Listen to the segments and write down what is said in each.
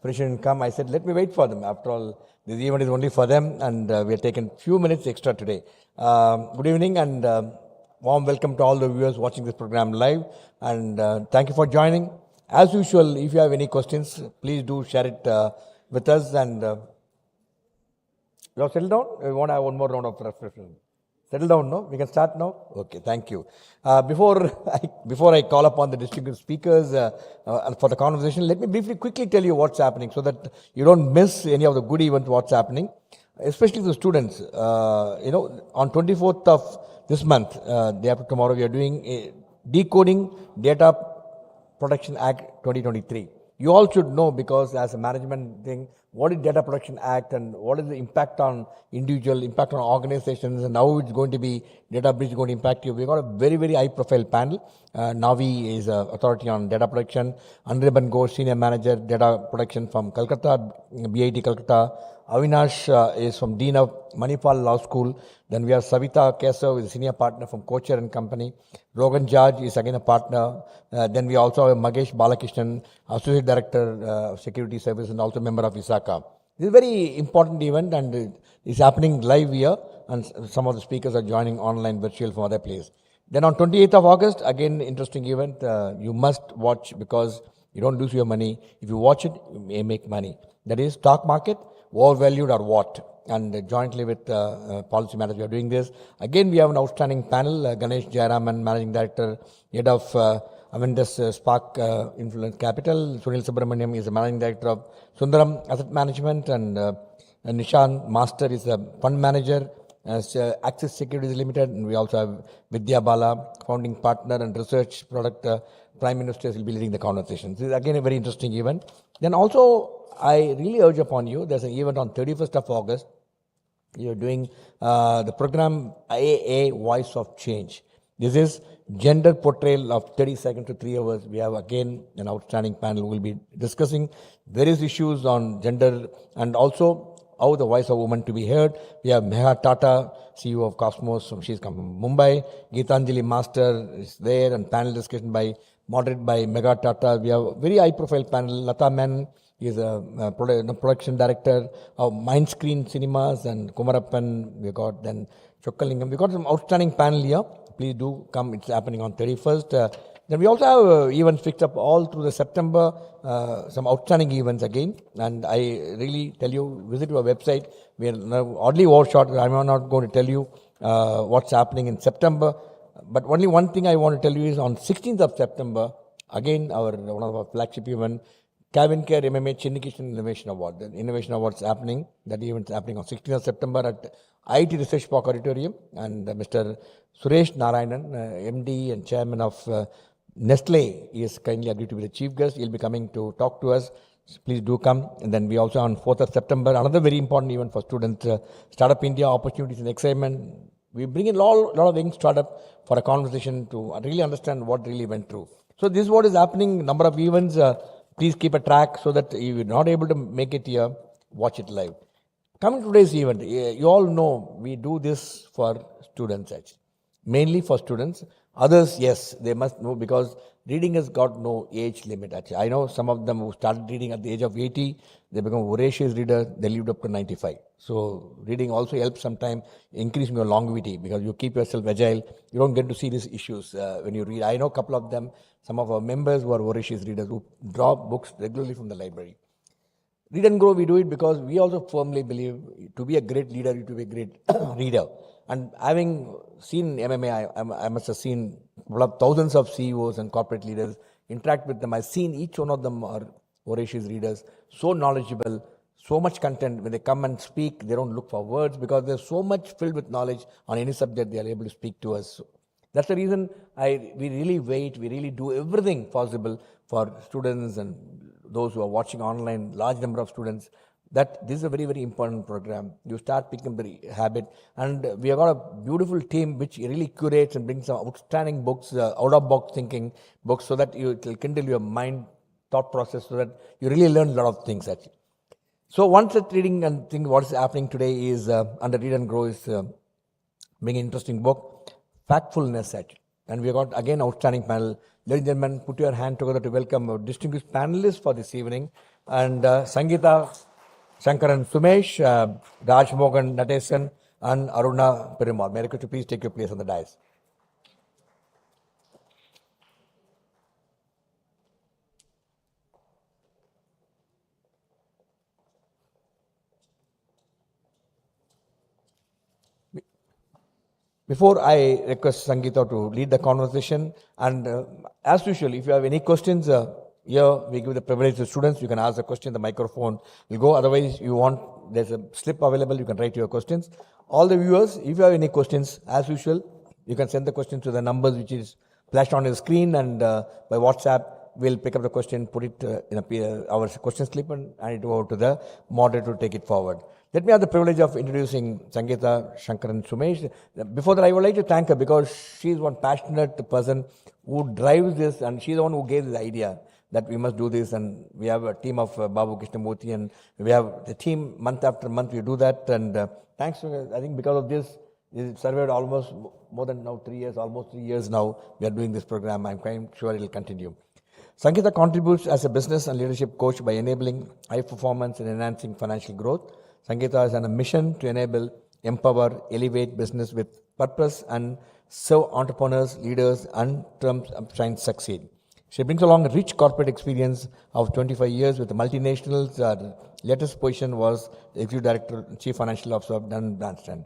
finish and come. I said, let me wait for them. After all, this event is only for them, and we have taken few minutes extra today. Good evening, and warm welcome to all the viewers watching this program live, and thank you for joining. As usual, if you have any questions, please do share it with us. And you have settled down? We want to have one more round of reflection. Settle down, no? We can start now? Okay, thank you. Before I call upon the distinguished speakers for the conversation, let me briefly quickly tell you what's happening so that you don't miss any of the good events, what's happening, especially the students. On 24th of this month, day after tomorrow, we are doing a Decoding Data Protection Act 2023. You all should know, because as a management thing, what is Data Protection Act and what is the impact on individual, impact on organizations, and how it's going to be, data breach is going to impact you. We've got a very, very high profile panel. Navi is an authority on data protection. Anriban Ghosh, Senior Manager, Data Protection from Calcutta, BIT Calcutta. Avinash is from Dean of Manipal Law School. Then we have Savita Kesav, is a senior partner from Kocher and Company. Rogan George is again a partner. Then we also have Magesh Balakrishnan, Associate Director of Security Service and also member of ISACA. This is a very important event, and it's happening live here, and some of the speakers are joining online virtual from other place. Then on 28th of August, again interesting event. You must watch, because you don't lose your money. If you watch it, you may make money. That is stock market, overvalued or what? And jointly with policy matters, we are doing this. Again, we have an outstanding panel. Ganesh Jayaraman, Managing Director, Head of Avendus Spark Influence Capital. Sunil Subramaniam is the Managing Director of Sundaram Asset Management. And Nishan Master is a Fund Manager. Access Securities Limited. And we also have Vidya Bala, Founding Partner and Research Product Prime Ministers will be leading the conversation. This is again a very interesting event. Then also, I really urge upon you, there's an event on 31st of August. You're doing the program AA Voice of Change. This is gender portrayal of 30 seconds to 3 hours. We have again an outstanding panel who will be discussing various issues on gender and also how the voice of women to be heard. We have Meha Tata, CEO of Cosmos, she's come from Mumbai. Geetanjali Master is there, and panel discussion moderated by Mega Tata. We have a very high profile panel. Lata Men is a production director of Mindscreen Cinemas, and Kumarappan. We got then Chokkalingam. We got some outstanding panel here. Please do come. It's happening on 31st. Then we also have events fixed up all through the September, some outstanding events again. And I really tell you, visit our website. We are oddly overshot. I'm not going to tell you what's happening in September. But only one thing I want to tell you is on 16th of September, again, one of our flagship event, Cabin Care MMA Chinnikishan Innovation Award. The Innovation Award is happening. That event is happening on 16th of September at IT Research Park Auditorium. And Mr. Suresh Narayanan, MD and Chairman of Nestle, is kindly agreed to be the chief guest. He'll be coming to talk to us. So please do come. And then we also on 4th of September, another very important event for students, Startup India Opportunities and Excitement. We bring in a lot of young startup for a conversation to really understand what really went through. So this is what is happening, number of events. Please keep a track so that if you're not able to make it here, watch it live. Coming to today's event, you all know we do this for students actually. Mainly for students. Others, yes, they must know, because reading has got no age limit actually. I know some of them who started reading at the age of 80, they become voracious readers, they lived up to 95. So reading also helps sometimes increasing your longevity, because you keep yourself agile. You don't get to see these issues when you read. I know a couple of them, some of our members who are voracious readers who draw books regularly from the library. Read and grow, we do it because we also firmly believe to be a great leader, you to be a great reader. And having seen MMA, I must have seen thousands of CEOs and corporate leaders, interact with them. I've seen each one of them are voracious readers, so knowledgeable, so much content. When they come and speak, they don't look for words, because they're so much filled with knowledge on any subject, they are able to speak to us. So that's the reason we really do everything possible for students and those who are watching online, large number of students, that this is a very, very important program. You start picking the habit, and we have got a beautiful team which really curates and brings some outstanding books, out-of-box thinking books, so that it will kindle your mind, thought process, so that you really learn a lot of things actually. So one such reading and thing what is happening today is under Read and Grow is being an interesting book, Factfulness actually. And we have got again outstanding panel. Ladies and gentlemen, put your hand together to welcome our distinguished panelists for this evening. and Sangeeta Shankaran Sumesh, Rajmohan, Natesan, and Aruna Perumal. May I request you please take your place on the dais. Before I request Sangeeta to lead the conversation, and as usual, if you have any questions, here we give the privilege to students. You can ask the question, the microphone will go. Otherwise, there's a slip available, you can write your questions. All the viewers, if you have any questions, as usual, you can send the question to the numbers which is flashed on your screen, and by WhatsApp, we'll pick up the question, put it in our question slip, and hand it over to the moderator to take it forward. Let me have the privilege of introducing Sangeeta Shankaran Sumesh. Before that, I would like to thank her because she is one passionate person who drives this, and she's the one who gave the idea that we must do this. And we have a team of Babu Krishnamurthy, and we have the team month after month. We do that, and thanks to her, I think because of this, it surveyed almost more than now 3 years, almost 3 years now. We are doing this program. I'm quite sure it will continue. Sangeeta contributes as a business and leadership coach by enabling high performance and enhancing financial growth. Sangeeta is on a mission to enable, empower, elevate business with purpose and serve entrepreneurs, leaders, and terms of trying to succeed. She brings along a rich corporate experience of 25 years with the multinationals. Her latest position was the Executive Director, Chief Financial Officer of Dun & Bradstreet.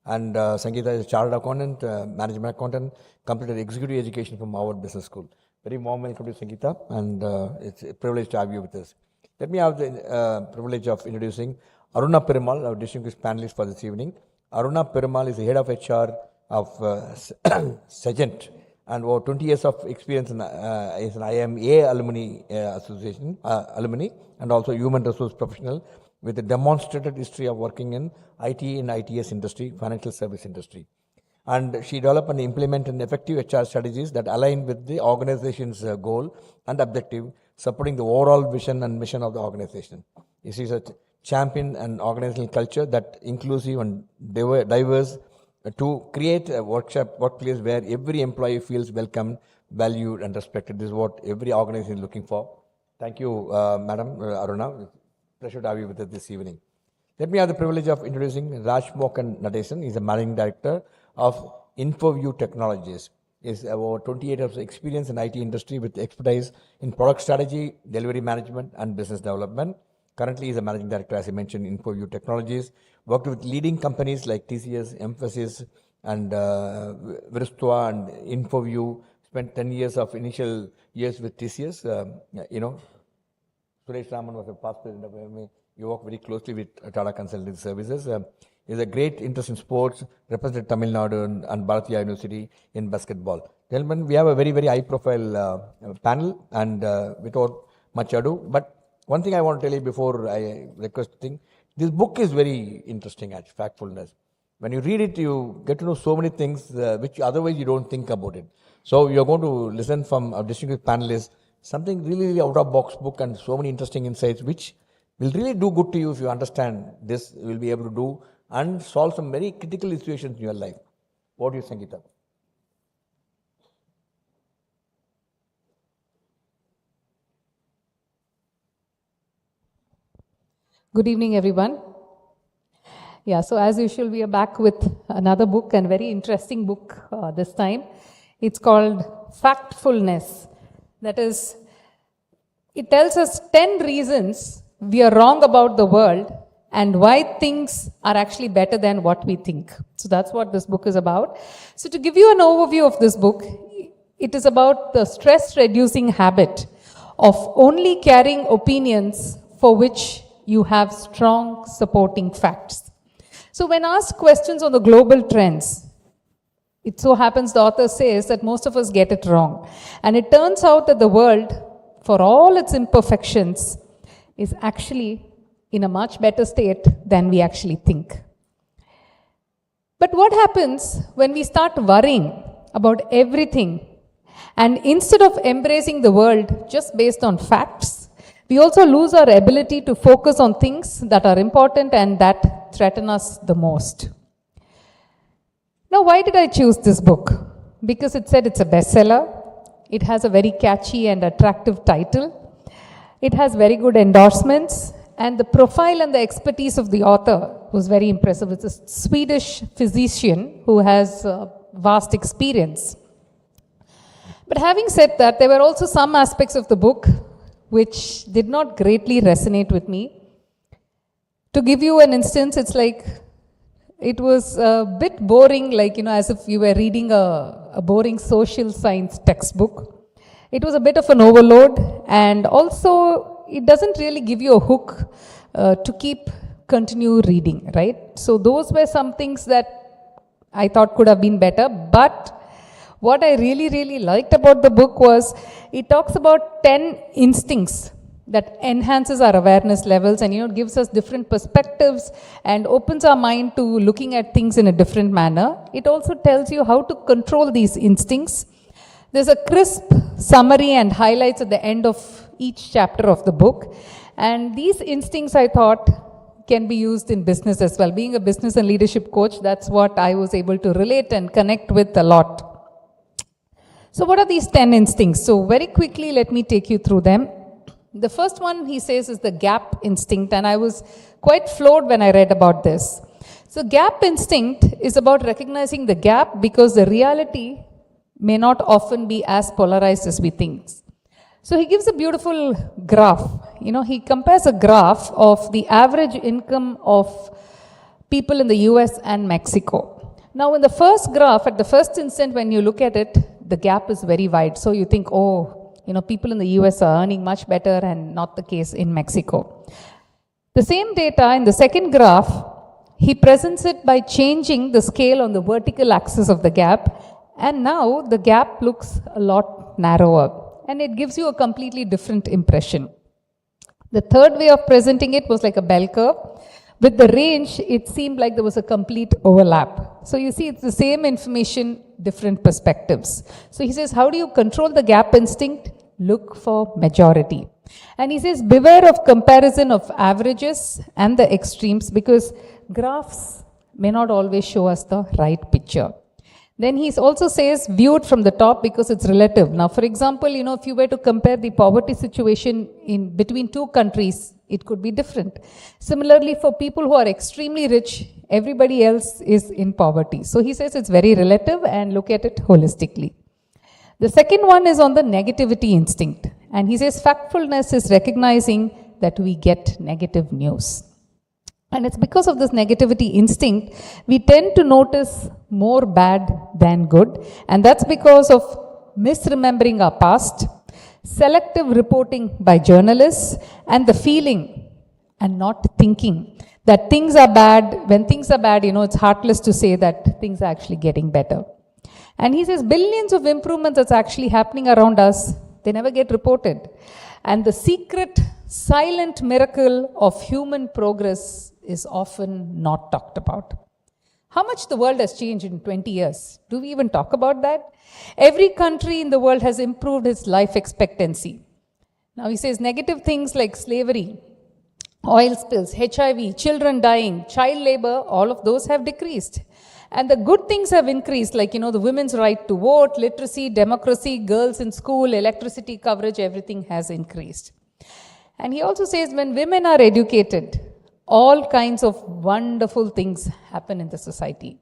And Sangeeta is a chartered accountant, management accountant, completed executive education from Harvard Business School. Very warm welcome to Sangeeta, and it's a privilege to have you with us. Let me have the privilege of introducing Aruna Perumal, our distinguished panelist for this evening. Aruna Perumal is the head of HR of Sagent, and over 20 years of experience is an IMA alumni association, alumni, and also human resource professional with a demonstrated history of working in IT and ITS industry, financial service industry. And she developed and implemented effective HR strategies that align with the organization's goal and objective, supporting the overall vision and mission of the organization. She is a champion and organizational culture that inclusive and diverse to create a workplace where every employee feels welcome, valued, and respected. This is what every organization is looking for. Thank you, Madam Aruna. Pleasure to have you with us this evening. Let me have the privilege of introducing Rajmohan Natesan. He's a managing director of InfoView Technologies. Is over 28 years of experience in IT industry with expertise in product strategy, delivery management, and business development. Currently, he is a managing director, as I mentioned, in InfoView Technologies. Worked with leading companies like TCS, Emphasis, and Virtua and InfoView. Spent 10 years of initial years with TCS. Suresh Raman was a past president of AMA. You work very closely with Tata Consulting Services. He has a great interest in sports, represented Tamil Nadu and Bharatiya University in basketball. Gentlemen, we have a very, very high-profile panel, and without much ado, but one thing I want to tell you before I request thing, this book is very interesting, actually, Factfulness. When you read it, you get to know so many things which otherwise you don't think about it. So you're going to listen from our distinguished panelists, something really, really out-of-box book and so many interesting insights which will really do good to you if you understand this, you will be able to do and solve some very critical situations in your life. What do you think, Sangeeta? Good evening, everyone. Yeah, so as usual, we are back with another book, and very interesting book this time. It's called Factfulness. That is, it tells us 10 reasons we are wrong about the world and why things are actually better than what we think. So that's what this book is about. So to give you an overview of this book, it is about the stress-reducing habit of only carrying opinions for which you have strong supporting facts. So when asked questions on the global trends, it so happens the author says that most of us get it wrong. And it turns out that the world, for all its imperfections, is actually in a much better state than we actually think. But what happens when we start worrying about everything, and instead of embracing the world just based on facts, we also lose our ability to focus on things that are important and that threaten us the most. Now, why did I choose this book? Because it said it's a bestseller. It has a very catchy and attractive title. It has very good endorsements, and the profile and the expertise of the author was very impressive. It's a Swedish physician who has vast experience. But having said that, there were also some aspects of the book which did not greatly resonate with me. To give you an instance, it's like it was a bit boring, like, as if you were reading a boring social science textbook. It was a bit of an overload, and also it doesn't really give you a hook to continue reading, right? So those were some things that I thought could have been better. But what I really liked about the book was it talks about 10 instincts that enhances our awareness levels, and gives us different perspectives and opens our mind to looking at things in a different manner. It also tells you how to control these instincts. There's a crisp summary and highlights at the end of each chapter of the book. And these instincts, I thought, can be used in business as well. Being a business and leadership coach, that's what I was able to relate and connect with a lot. So what are these 10 instincts? So very quickly, let me take you through them. The first one, he says, is the gap instinct. And I was quite floored when I read about this. So gap instinct is about recognizing the gap because the reality may not often be as polarized as we think. So he gives a beautiful graph. He compares a graph of the average income of people in the US and Mexico. Now in the first graph, at the first instant when you look at it, the gap is very wide. So you think, people in the US are earning much better, and not the case in Mexico. The same data in the second graph, he presents it by changing the scale on the vertical axis of the gap. And now the gap looks a lot narrower, and it gives you a completely different impression. The third way of presenting it was like a bell curve. With the range, it seemed like there was a complete overlap. So you see, it's the same information, different perspectives. So he says, how do you control the gap instinct? Look for majority. And he says, beware of comparison of averages and the extremes, because graphs may not always show us the right picture. Then he also says, view it from the top because it's relative. Now, for example, if you were to compare the poverty situation between two countries, it could be different. Similarly, for people who are extremely rich, everybody else is in poverty. So he says it's very relative, and look at it holistically. The second one is on the negativity instinct. And he says factfulness is recognizing that we get negative news. And it's because of this negativity instinct, we tend to notice more bad than good. And that's because of misremembering our past, selective reporting by journalists, and the feeling and not thinking that things are bad. When things are bad, it's heartless to say that things are actually getting better. And he says billions of improvements that's actually happening around us, they never get reported. And the secret, silent miracle of human progress is often not talked about. How much the world has changed in 20 years? Do we even talk about that? Every country in the world has improved its life expectancy. Now he says negative things like slavery, oil spills, HIV, children dying, child labor, all of those have decreased. And the good things have increased, like, the women's right to vote, literacy, democracy, girls in school, electricity coverage, everything has increased. And he also says when women are educated, all kinds of wonderful things happen in the society.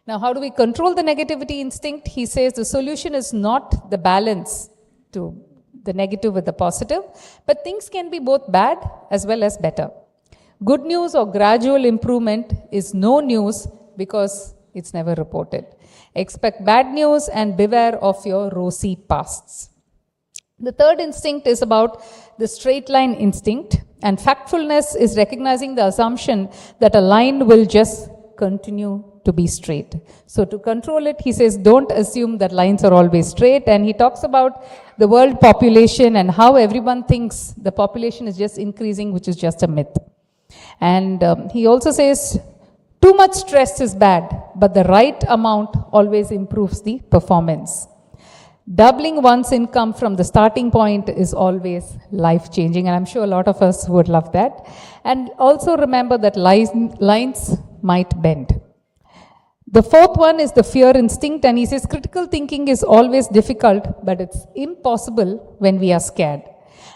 Now, how do we control the negativity instinct? He says the solution is not the balance to the negative with the positive, but things can be both bad as well as better. Good news or gradual improvement is no news because it's never reported. Expect bad news and beware of your rosy pasts. The third instinct is about the straight line instinct, and factfulness is recognizing the assumption that a line will just continue to be straight. So to control it, he says, don't assume that lines are always straight. And he talks about the world population and how everyone thinks the population is just increasing, which is just a myth. And he also says, too much stress is bad, but the right amount always improves the performance. Doubling one's income from the starting point is always life-changing, and I'm sure a lot of us would love that. And also remember that lines might bend. The fourth one is the fear instinct, and he says critical thinking is always difficult, but it's impossible when we are scared.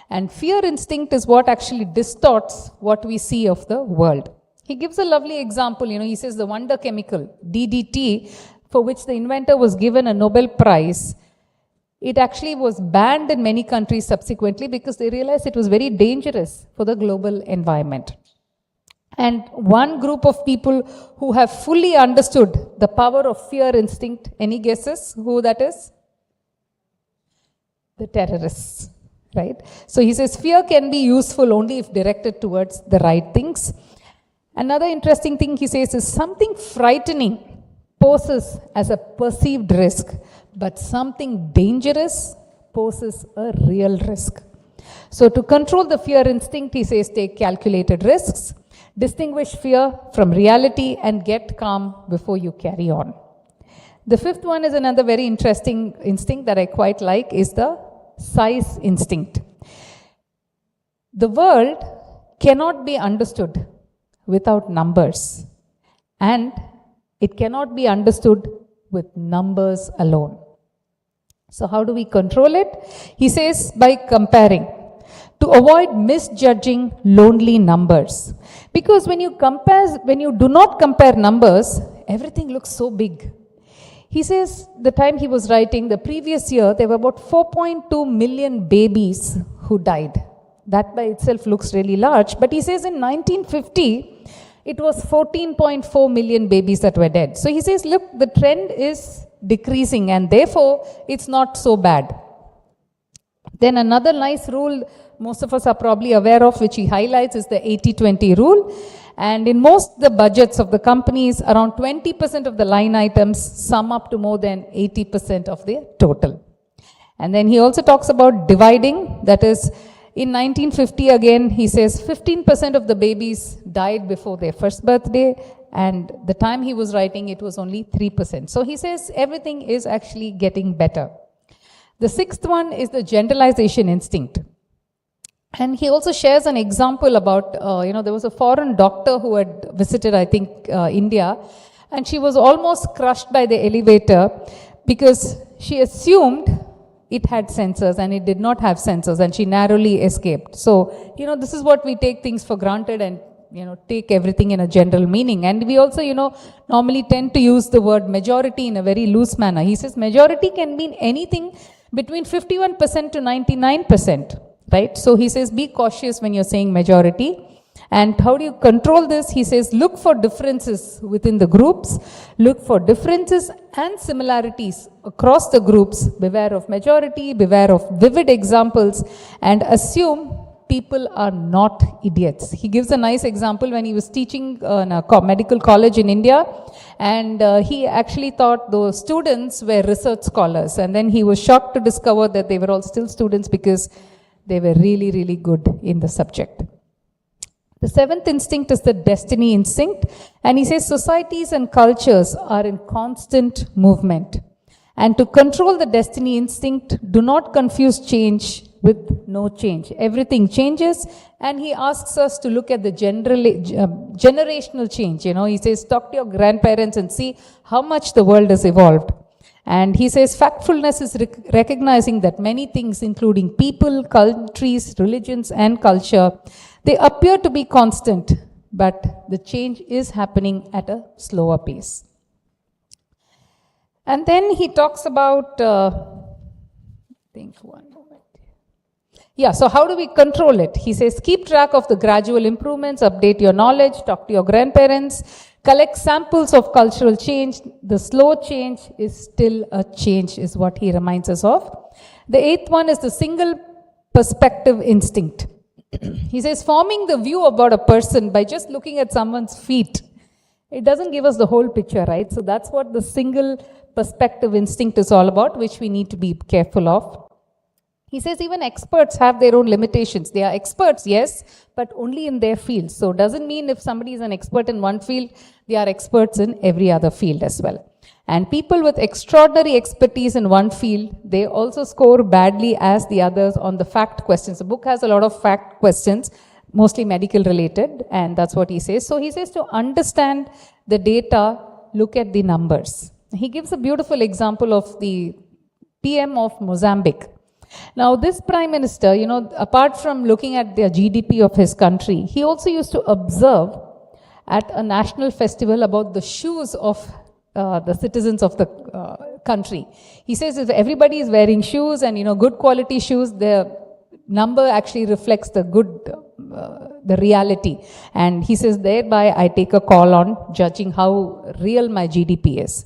And fear instinct is what actually distorts what we see of the world. He gives a lovely example, he says the wonder chemical, DDT, for which the inventor was given a Nobel Prize, it actually was banned in many countries subsequently because they realized it was very dangerous for the global environment. And one group of people who have fully understood the power of fear instinct, any guesses who that is? The terrorists, right? So he says fear can be useful only if directed towards the right things. Another interesting thing he says is something frightening poses as a perceived risk, but something dangerous poses a real risk. So to control the fear instinct, he says take calculated risks, distinguish fear from reality, and get calm before you carry on. The fifth one is another very interesting instinct that I quite like, is the size instinct. The world cannot be understood without numbers, and it cannot be understood with numbers alone. So how do we control it? He says by comparing, to avoid misjudging lonely numbers. Because when you do not compare numbers, everything looks so big. He says the time he was writing, the previous year, there were about 4.2 million babies who died. That by itself looks really large. But he says in 1950, it was 14.4 million babies that were dead. So he says, look, the trend is decreasing and therefore it's not so bad. Then another nice rule most of us are probably aware of, which he highlights, is the 80-20 rule. And in most the budgets of the companies, around 20% of the line items sum up to more than 80% of the total. And then he also talks about dividing, that is, in 1950 again, he says 15% of the babies died before their first birthday, and the time he was writing it was only 3%. So he says everything is actually getting better. The sixth one is the generalization instinct. And he also shares an example about, there was a foreign doctor who had visited, I think, India, and she was almost crushed by the elevator because she assumed it had sensors and it did not have sensors, and she narrowly escaped. So, this is what we take things for granted and, take everything in a general meaning. And we also, normally tend to use the word majority in a very loose manner. He says majority can mean anything between 51% to 99%. Right? So he says, be cautious when you're saying majority. And how do you control this? He says, look for differences within the groups, look for differences and similarities across the groups, beware of majority, beware of vivid examples, and assume people are not idiots. He gives a nice example when he was teaching in a medical college in India, and he actually thought those students were research scholars, and then he was shocked to discover that they were all still students because they were really, really good in the subject. The seventh instinct is the destiny instinct. And he says societies and cultures are in constant movement. And to control the destiny instinct, do not confuse change with no change. Everything changes. And he asks us to look at the generational change. He says, talk to your grandparents and see how much the world has evolved. And he says factfulness is recognizing that many things, including people, countries, religions, and culture, they appear to be constant, but the change is happening at a slower pace. And then he talks about, so how do we control it? He says, keep track of the gradual improvements, update your knowledge, talk to your grandparents, collect samples of cultural change. The slow change is still a change, is what he reminds us of. The eighth one is the single perspective instinct. He says, forming the view about a person by just looking at someone's feet, it doesn't give us the whole picture, right? So that's what the single perspective instinct is all about, which we need to be careful of. He says even experts have their own limitations. They are experts, yes, but only in their field. So doesn't mean if somebody is an expert in one field, they are experts in every other field as well. And people with extraordinary expertise in one field, they also score badly as the others on the fact questions. The book has a lot of fact questions, mostly medical related, and that's what he says. So he says to understand the data, look at the numbers. He gives a beautiful example of the PM of Mozambique. Now, this Prime Minister, apart from looking at the GDP of his country, he also used to observe at a national festival about the shoes of the citizens of the country. He says if everybody is wearing shoes and, good quality shoes, the number actually reflects the the reality. And he says, thereby I take a call on judging how real my GDP is.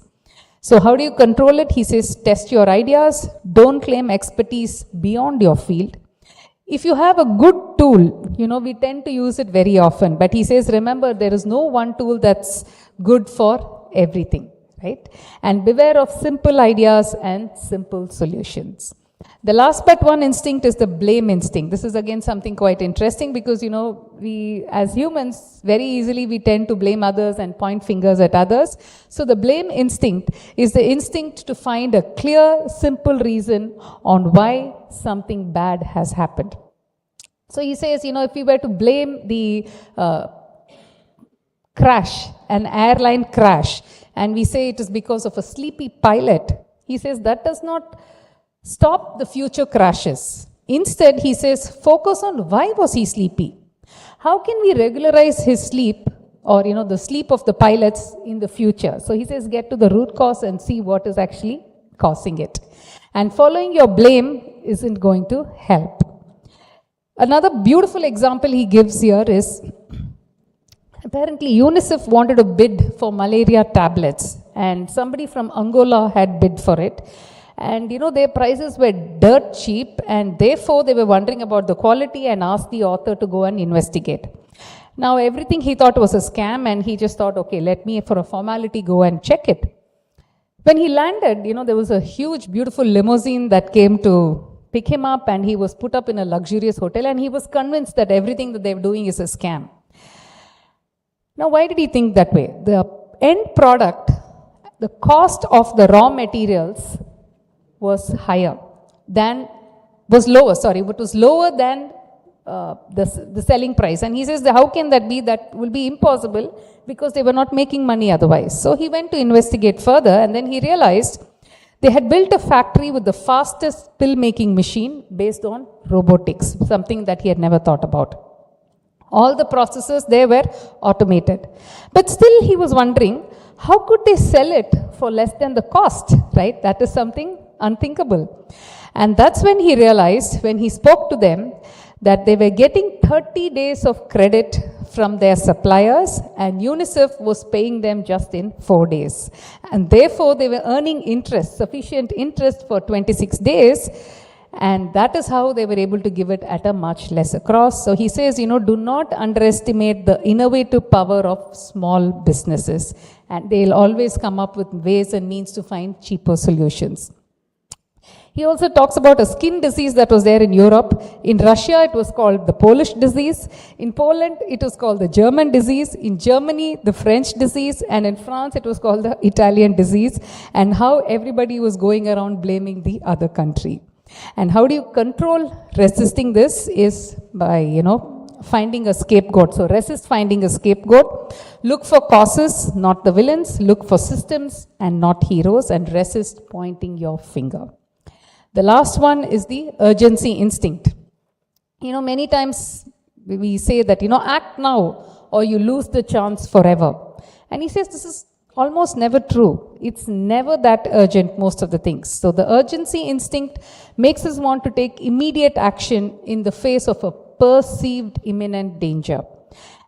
So how do you control it? He says, test your ideas, don't claim expertise beyond your field. If you have a good tool, we tend to use it very often, but he says, remember, there is no one tool that's good for everything, right? And beware of simple ideas and simple solutions. The last but one instinct is the blame instinct. This is again something quite interesting because, we as humans, very easily we tend to blame others and point fingers at others. So the blame instinct is the instinct to find a clear, simple reason on why something bad has happened. So he says, if we were to blame the crash, an airline crash, and we say it is because of a sleepy pilot, he says that does not stop the future crashes. Instead, he says, focus on why was he sleepy? How can we regularize his sleep or, the sleep of the pilots in the future? So he says, get to the root cause and see what is actually causing it. And following your blame isn't going to help. Another beautiful example he gives here is, apparently UNICEF wanted to bid for malaria tablets and somebody from Angola had bid for it. And their prices were dirt cheap and therefore they were wondering about the quality and asked the author to go and investigate. Now everything he thought was a scam and he just thought, okay, let me for a formality go and check it. When he landed, there was a huge beautiful limousine that came to pick him up and he was put up in a luxurious hotel and he was convinced that everything that they were doing is a scam. Now why did he think that way? The end product, the cost of the raw materials was lower than the selling price. And he says, how can that be? That will be impossible because they were not making money otherwise. So he went to investigate further and then he realized they had built a factory with the fastest pill making machine based on robotics, something that he had never thought about. All the processes there were automated. But still he was wondering, how could they sell it for less than the cost, right? That is something unthinkable. And that's when he realized, when he spoke to them, that they were getting 30 days of credit from their suppliers and UNICEF was paying them just in 4 days. And therefore they were earning interest, sufficient interest for 26 days. And that is how they were able to give it at a much lesser cost. So he says, do not underestimate the innovative power of small businesses. And they'll always come up with ways and means to find cheaper solutions. He also talks about a skin disease that was there in Europe. In Russia, it was called the Polish disease. In Poland, it was called the German disease. In Germany, the French disease. And in France, it was called the Italian disease. And how everybody was going around blaming the other country. And how do you control resisting this is by, finding a scapegoat. So resist finding a scapegoat. Look for causes, not the villains. Look for systems and not heroes. And resist pointing your finger. The last one is the urgency instinct. Many times we say that, act now or you lose the chance forever. And he says this is almost never true. It's never that urgent, most of the things. So the urgency instinct makes us want to take immediate action in the face of a perceived imminent danger.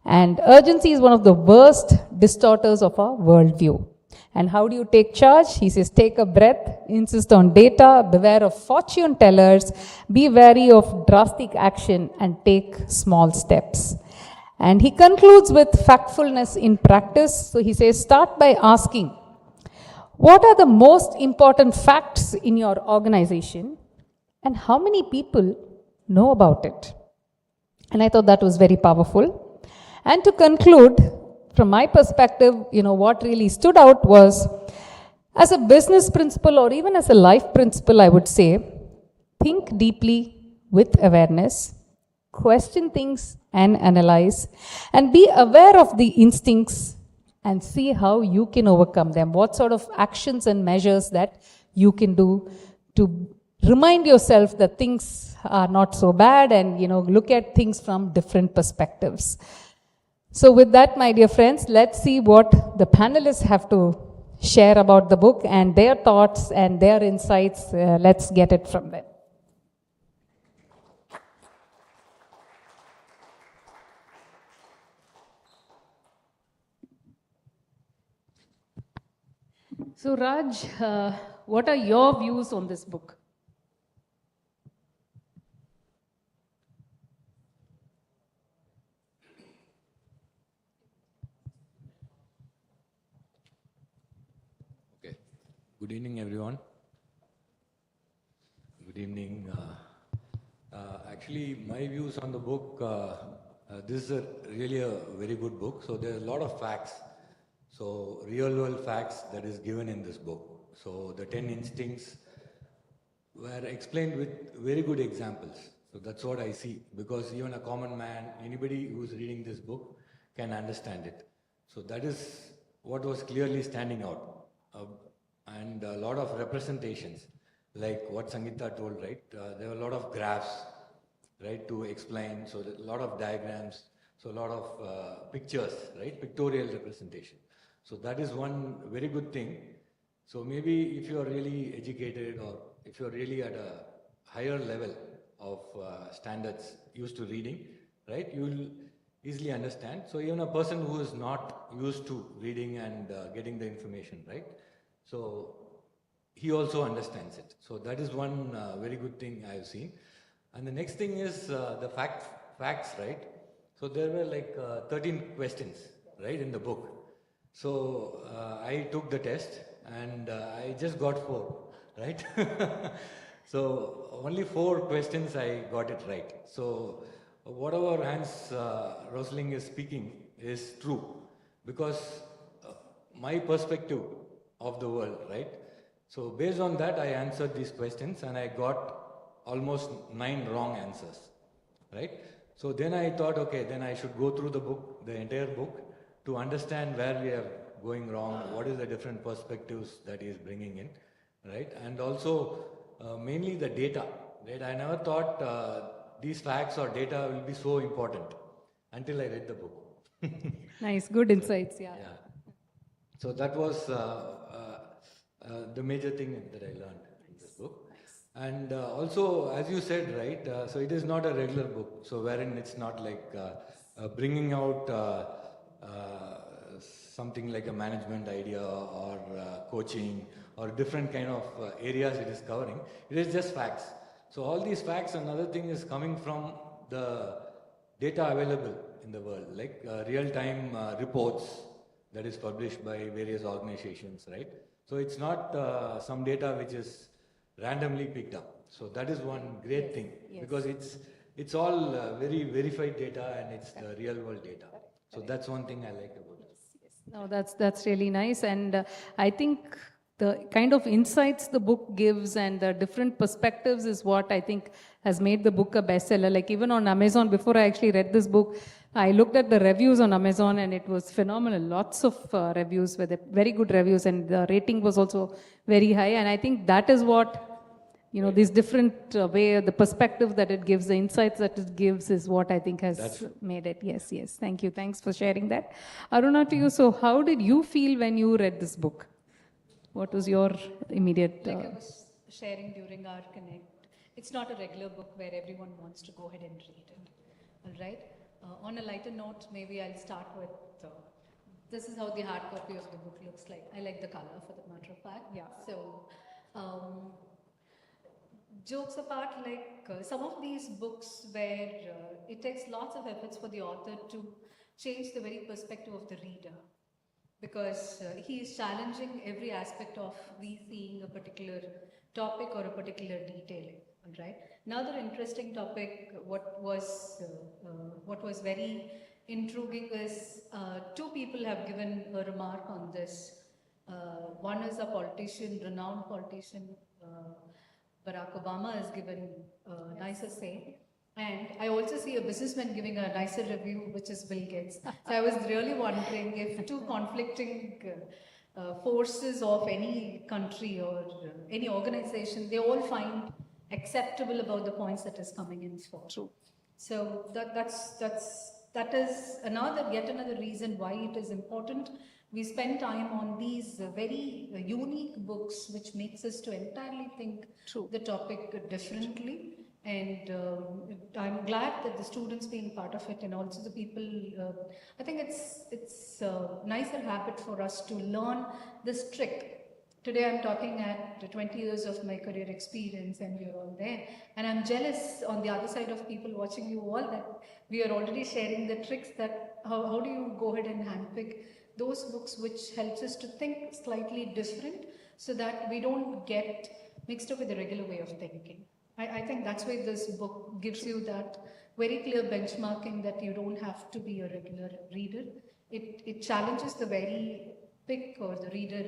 And urgency is one of the worst distorters of our worldview. And how do you take charge? He says, take a breath, insist on data, beware of fortune tellers, be wary of drastic action, and take small steps. And he concludes with factfulness in practice. So he says, start by asking, what are the most important facts in your organization and how many people know about it? And I thought that was very powerful. And to conclude, from my perspective, what really stood out was, as a business principle or even as a life principle, I would say, think deeply with awareness, question things and analyze, and be aware of the instincts and see how you can overcome them. What sort of actions and measures that you can do to remind yourself that things are not so bad, and look at things from different perspectives. So with that, my dear friends, let's see what the panelists have to share about the book and their thoughts and their insights. Let's get it from them. So Raj, what are your views on this book? Okay. Good evening, everyone. Good evening. Actually, my views on the book, this is really a very good book. So there are a lot of facts. So real world facts that is given in this book. So the 10 instincts were explained with very good examples. So that's what I see, because even a common man, anybody who's reading this book can understand it. So that is what was clearly standing out. And a lot of representations, like what Sangeeta told, right? There were a lot of graphs, right, to explain. So a lot of diagrams, so a lot of pictures, right, pictorial representation. So that is one very good thing. So maybe if you are really educated, or if you are really at a higher level of standards used to reading, right, you will easily understand. So even a person who is not used to reading and getting the information, right, so he also understands it. So that is one very good thing I have seen. And the next thing is the facts, right? So there were like 13 questions, right, in the book. So I took the test and I just got 4, right? So only 4 questions I got it right. So whatever Hans Rosling is speaking is true, because my perspective of the world, right? So based on that, I answered these questions and I got almost 9 wrong answers, right? So then I thought, okay, then I should go through the book, the entire book, to understand where we are going wrong, what is the different perspectives that he is bringing in, right? And also mainly the data, right? I never thought these facts or data will be so important until I read the book. Nice, good insights, yeah. So that was the major thing that I learned in this book. And also, as you said, right, so it is not a regular book, so wherein it's not like bringing out something like a management idea or coaching or different kind of areas it is covering. It is just facts. So all these facts, another thing is coming from the data available in the world, like real-time reports that is published by various organizations, right? So it's not some data which is randomly picked up. So that is one great thing, because it's all very verified data and it's the real world data. So that's one thing I like about it. No, that's really nice, and I think the kind of insights the book gives and the different perspectives is what I think has made the book a bestseller. Like even on Amazon, before I actually read this book, I looked at the reviews on Amazon and it was phenomenal. Lots of reviews with it, very good reviews, and the rating was also very high. And I think that is what, these different way, the perspective that it gives, the insights that it gives is what I think has made it. Yes. Thank you. Thanks for sharing that. Aruna, to you. So how did you feel when you read this book? What was your immediate... Like I was sharing during our connect, it's not a regular book where everyone wants to go ahead and read it. All right. On a lighter note, maybe I'll start with, this is how the hard copy of the book looks like. I like the color, for the matter of fact. Yeah. So, jokes apart, like some of these books where it takes lots of efforts for the author to change the very perspective of the reader, because he is challenging every aspect of we seeing a particular topic or a particular detailing. All right. Another interesting topic, what was very intriguing is 2 people have given a remark on this. One is a politician, renowned politician, Barack Obama has given a nicer say. And I also see a businessman giving a nicer review, which is Bill Gates. So I was really wondering if 2 conflicting forces of any country or any organization, they all find acceptable about the points that is coming in for. True. So that is yet another reason why it is important we spend time on these very unique books, which makes us to entirely think True. the topic differently. And I'm glad that the students being part of it, and also the people. I think it's a nicer habit for us to learn this trick. Today I'm talking at the 20 years of my career experience, and we're all there. And I'm jealous on the other side of people watching you all that we are already sharing the tricks that how do you go ahead and handpick those books which helps us to think slightly different so that we don't get mixed up with the regular way of thinking. I think that's why this book gives you that very clear benchmarking that you don't have to be a regular reader. It challenges the very pick or the reader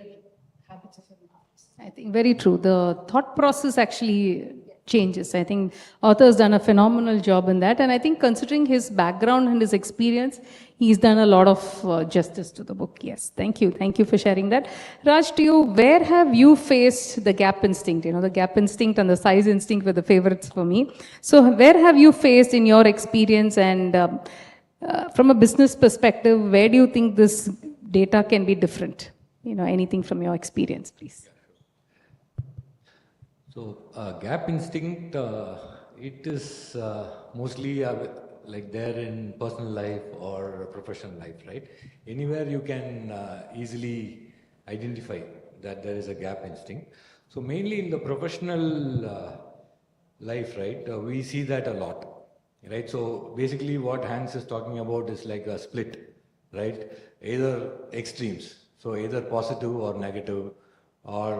habits of everyone. I think very true. The thought process actually changes. I think author has done a phenomenal job in that. And I think considering his background and his experience, he's done a lot of justice to the book. Yes, thank you. Thank you for sharing that. Raj, to you, where have you faced the gap instinct? You know, the gap instinct and the size instinct were the favorites for me. So where have you faced in your experience, and from a business perspective, where do you think this data can be different? You know, anything from your experience, please. So gap instinct, it is mostly like there in personal life or professional life, right? Anywhere you can easily identify that there is a gap instinct. So mainly in the professional life, right, we see that a lot, right? So basically what Hans is talking about is like a split, right? Either extremes, so either positive or negative, or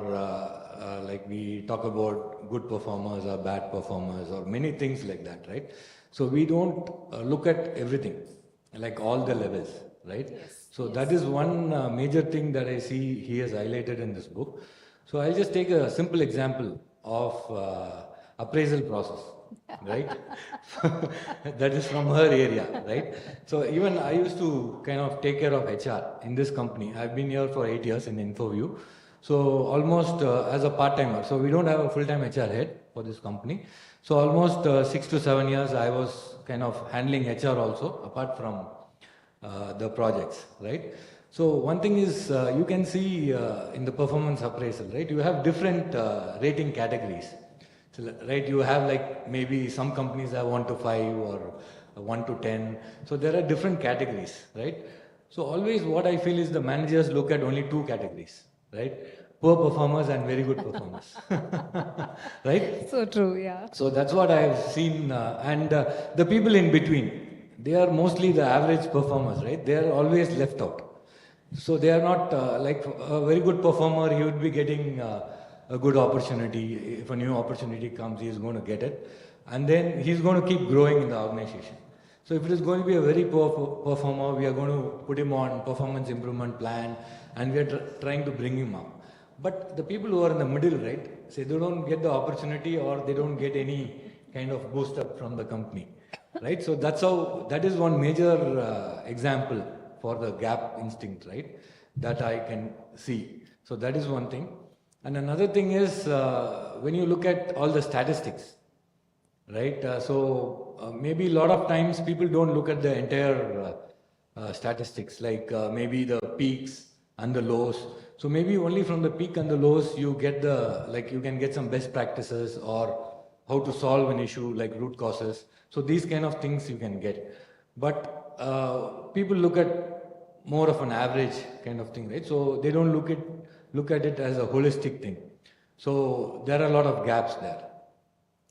like we talk about good performers or bad performers or many things like that, right? So we don't look at everything, like all the levels, right? Yes. So that is one major thing that I see he has highlighted in this book. So I'll just take a simple example of appraisal process, right? That is from her area, right? So even I used to kind of take care of HR in this company. I've been here for 8 years in InfoView. So almost as a part-timer. So we don't have a full-time HR head for this company. So almost 6 to 7 years I was kind of handling HR also, apart from the projects, right? So one thing is you can see in the performance appraisal, right? You have different rating categories. So, right, you have like maybe some companies have 1 to 5 or 1 to 10. So there are different categories, right? So always what I feel is the managers look at only 2 categories, right? Poor performers and very good performers, right? So true, yeah. So that's what I have seen, and the people in between, they are mostly the average performers, right? They are always left out. So they are not like a very good performer. He would be getting a good opportunity. If a new opportunity comes, he is going to get it, and then he is going to keep growing in the organization. So if it is going to be a very poor performer, we are going to put him on performance improvement plan, and we are trying to bring him up. But the people who are in the middle, right, say they don't get the opportunity or they don't get any kind of boost up from the company, right? So that is one major example for the gap instinct, right, that I can see. So that is one thing. And another thing is when you look at all the statistics, right? Maybe a lot of times people don't look at the entire statistics, like maybe the peaks and the lows. So maybe only from the peak and the lows you get you can get some best practices or how to solve an issue, like root causes. So these kind of things you can get. But people look at more of an average kind of thing, right? So they don't look at it as a holistic thing. So there are a lot of gaps there,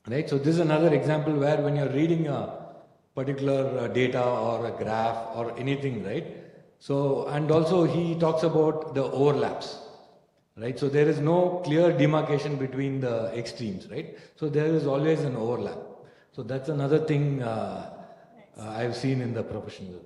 right? So this is another example where when you're reading a particular data or a graph or anything, right? So, and also he talks about the overlaps, right? So there is no clear demarcation between the extremes, right? So there is always an overlap. So that's another thing I've seen in the professional.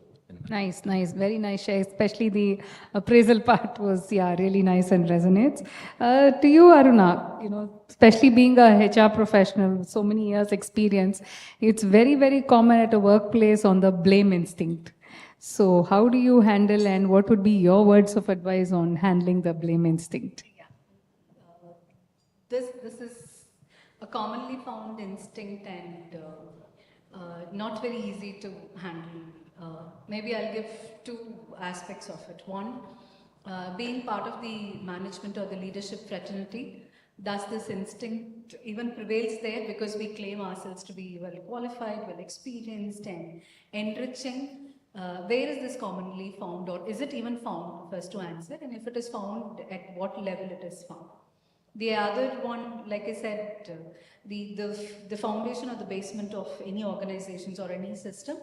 Nice, nice, very nice share. Especially the appraisal part was, yeah, really nice and resonates. To you, Aruna, you know, especially being a HR professional, so many years experience, it's very, very common at a workplace on the blame instinct. So how do you handle, and what would be your words of advice on handling the blame instinct? Yeah. This is a commonly found instinct and not very easy to handle. Maybe I'll give two aspects of it. One, being part of the management or the leadership fraternity, does this instinct even prevails there because we claim ourselves to be well qualified, well experienced and enriching? Where is this commonly found, or is it even found, first to answer, and if it is found, at what level it is found? The other one, like I said, the foundation or the basement of any organizations or any system,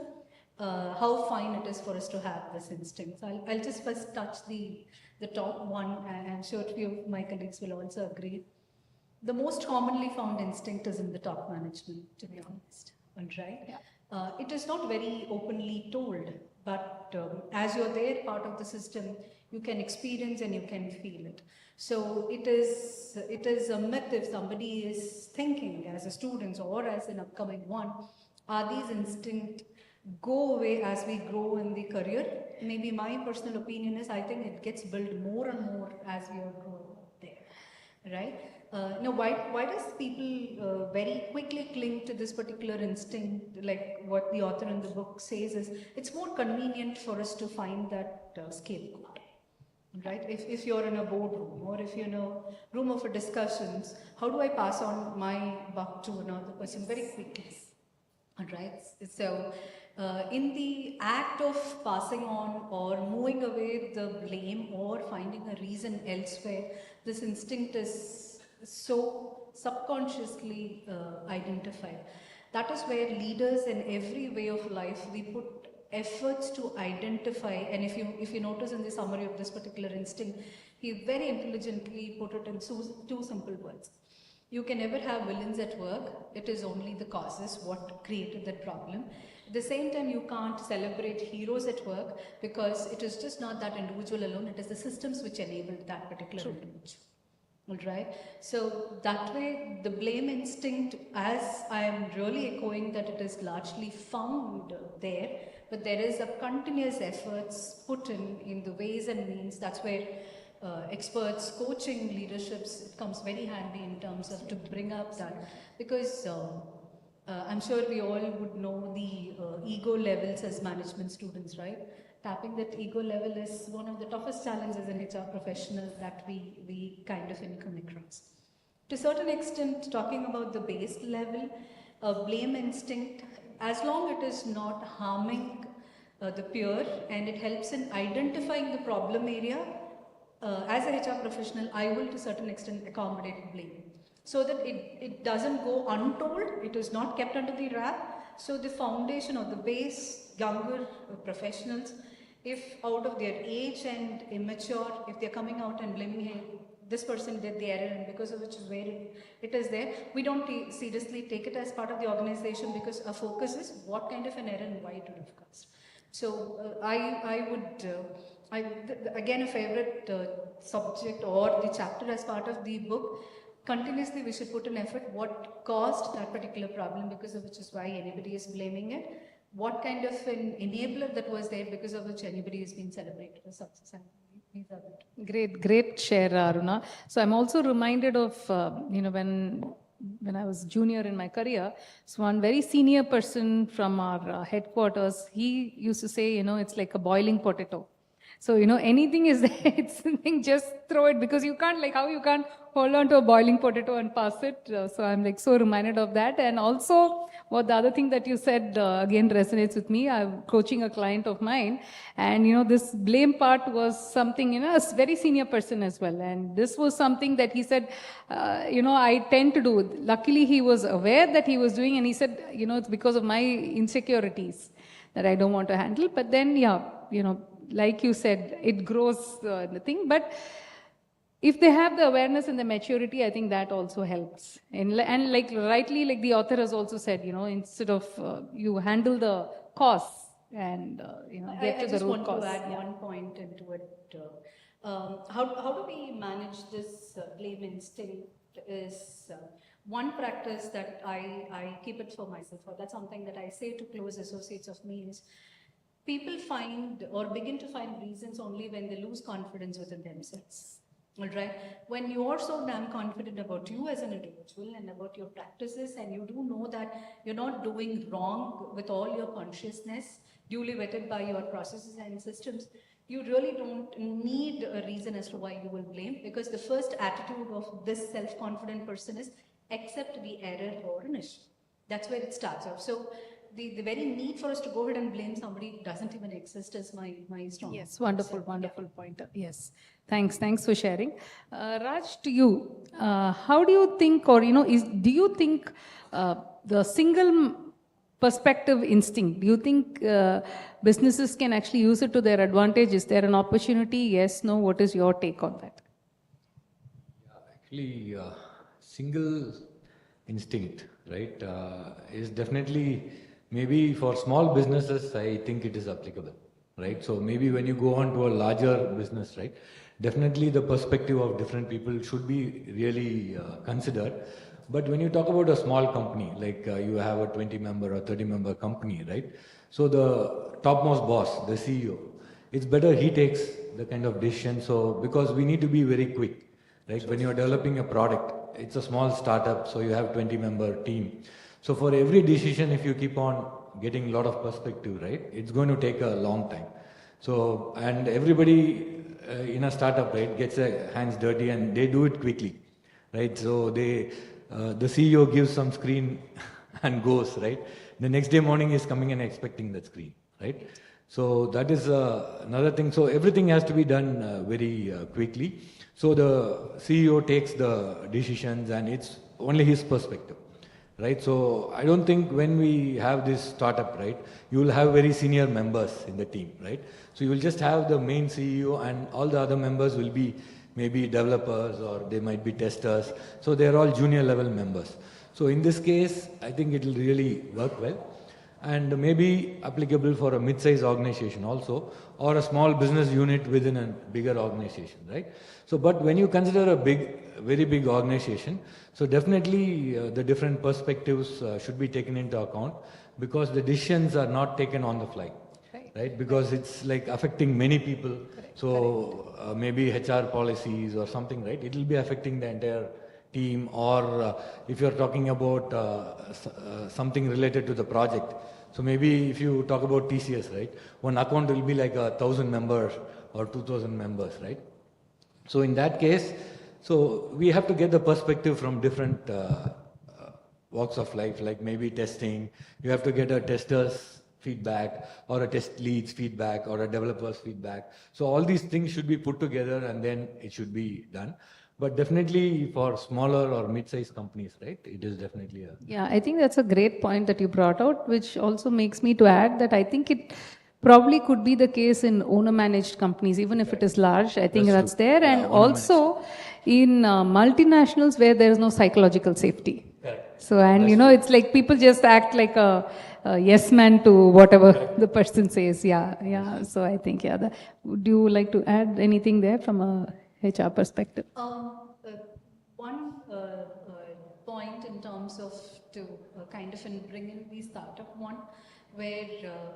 how fine it is for us to have this instinct. So I'll just first touch the top one, and I'm sure a few of my colleagues will also agree. The most commonly found instinct is in the top management, to be honest. All right? Yeah. It is not very openly told, but as you're there, part of the system, you can experience and you can feel it. So it is a myth if somebody is thinking as a student or as an upcoming one, are these instincts go away as we grow in the career? Maybe my personal opinion is I think it gets built more and more as we are growing there, right? Now, why does people very quickly cling to this particular instinct? Like what the author in the book says is, it's more convenient for us to find that scapegoat, right? If you're in a boardroom or if you're in a room of discussions, how do I pass on my buck to another person very quickly? All right. So, in the act of passing on or moving away the blame or finding a reason elsewhere, this instinct is so subconsciously identified. That is where leaders in every way of life, we put efforts to identify, and if you notice in the summary of this particular instinct, he very intelligently put it in two simple words. You can never have villains at work. It is only the causes what created that problem. At the same time, you can't celebrate heroes at work because it is just not that individual alone. It is the systems which enabled that particular individual. All right. So that way, the blame instinct, as I am really echoing that it is largely found there, but there is a continuous efforts put in the ways and means. That's where experts, coaching, leaderships, it comes very handy in terms of to bring up that, because I'm sure we all would know the ego levels as management students, right? Tapping that ego level is one of the toughest challenges in HR professional that we kind of come across. To a certain extent, talking about the base level, blame instinct, as long it is not harming the peer and it helps in identifying the problem area, as a HR professional, I will to a certain extent accommodate blame. So that it doesn't go untold, it is not kept under the wrap. So the foundation or the base, younger professionals, if out of their age and immature, if they're coming out and blaming, hey, this person did the error and because of which is where it is there, we don't seriously take it as part of the organization because our focus is what kind of an error and why it would have caused. So I would, again a favorite subject or the chapter as part of the book, continuously we should put an effort what caused that particular problem because of which is why anybody is blaming it, what kind of an enabler that was there because of which anybody is being celebrated as success. Great share, Aruna. So I'm also reminded of, when I was junior in my career, so one very senior person from our headquarters, he used to say, it's like a boiling potato. So, anything is there, it's something, just throw it because you can't, like how you can't hold on to a boiling potato and pass it. So I'm like so reminded of that. And also what the other thing that you said again resonates with me. I'm coaching a client of mine and, this blame part was something, a very senior person as well. And this was something that he said, I tend to do. Luckily, he was aware that he was doing and he said, it's because of my insecurities that I don't want to handle. But then, like you said, it grows the thing. But if they have the awareness and the maturity, I think that also helps. And like rightly, like the author has also said, instead of you handle the cause and get to the root cause. I just want to add one point into it. How do we manage this blame instinct? Is one practice that I keep it for myself, or that's something that I say to close associates of me is, people find or begin to find reasons only when they lose confidence within themselves. All right. When you're so damn confident about you as an individual and about your practices, and you do know that you're not doing wrong with all your consciousness, duly vetted by your processes and systems, you really don't need a reason as to why you will blame, because the first attitude of this self-confident person is accept the error or an issue. That's where it starts off. So the very need for us to go ahead and blame somebody doesn't even exist as my strong. Yes, wonderful, wonderful pointer. Yes, thanks for sharing. Raj, to you, how do you think, or do you think the single perspective instinct? Do you think businesses can actually use it to their advantage? Is there an opportunity? Yes, no. What is your take on that? Actually, single instinct, right, is definitely, maybe for small businesses, I think it is applicable, right? So maybe when you go on to a larger business, right, definitely the perspective of different people should be really considered. But when you talk about a small company, like you have a 20-member or 30-member company, right? So the topmost boss, the CEO, it's better he takes the kind of decision. So because we need to be very quick, right? When you are developing a product, it's a small startup, so you have 20-member team. So for every decision, if you keep on getting a lot of perspective, right, it's going to take a long time. So, and everybody in a startup, right, gets their hands dirty and they do it quickly, right? So they, the CEO gives some screen and goes, right? The next day morning is coming and expecting that screen, right? So that is another thing. So everything has to be done very quickly. So the CEO takes the decisions and it's only his perspective, right? So I don't think when we have this startup, right, you will have very senior members in the team, right? So you will just have the main CEO and all the other members will be maybe developers or they might be testers. So they're all junior level members. So in this case, I think it will really work well. And maybe applicable for a mid-sized organization also, or a small business unit within a bigger organization, right? So, but when you consider a very big organization, so definitely the different perspectives should be taken into account, because the decisions are not taken on the fly, right? Because it's like affecting many people. So maybe HR policies or something, right? It will be affecting the entire team, or if you're talking about something related to the project. So maybe if you talk about TCS, right, one account will be like 1,000 members or 2,000 members, right? So in that case, so we have to get the perspective from different walks of life, like maybe testing. You have to get a tester's feedback or a test lead's feedback or a developer's feedback. So all these things should be put together and then it should be done. But definitely for smaller or mid-sized companies, right, it is definitely a... Yeah, I think that's a great point that you brought out, which also makes me to add that I think it probably could be the case in owner-managed companies, even if it is large. I think that's there. Yeah, and also in multinationals where there is no psychological safety. Correct. So, and it's like people just act like a yes man to whatever the person says. Yeah. So I think, would you like to add anything there from a HR perspective? One point in terms of to kind of bring in the startup one, where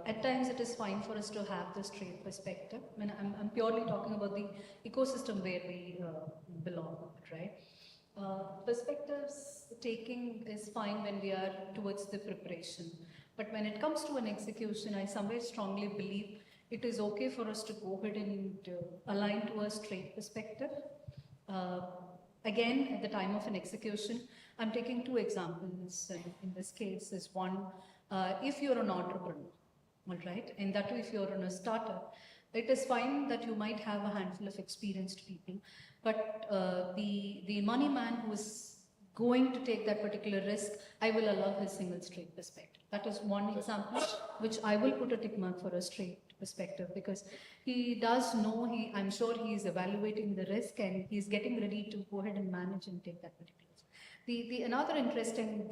at times it is fine for us to have this trade perspective. I mean, I'm purely talking about the ecosystem where we belong, right? Perspectives taking is fine when we are towards the preparation. But when it comes to an execution, I somewhere strongly believe it is okay for us to go ahead and align to a straight perspective. Again, at the time of an execution, I'm taking two examples in this case. Is one, if you're an entrepreneur, all right, and that too if you're in a startup, it is fine that you might have a handful of experienced people, but the money man who is going to take that particular risk, I will allow his single straight perspective. That is one example which I will put a tick mark for a straight perspective, because he does know, I'm sure he is evaluating the risk and he's getting ready to go ahead and manage and take that particular risk. The another interesting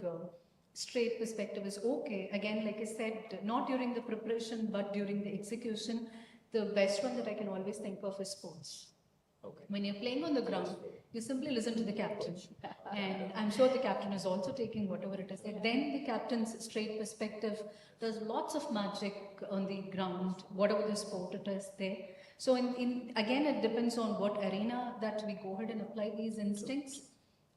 straight perspective is okay, again, like I said, not during the preparation but during the execution. The best one that I can always think of is sports. When you're playing on the ground, you simply listen to the captain. And I'm sure the captain is also taking whatever it is. And then the captain's straight perspective does lots of magic on the ground, whatever the sport it is there. So again, it depends on what arena that we go ahead and apply these instincts.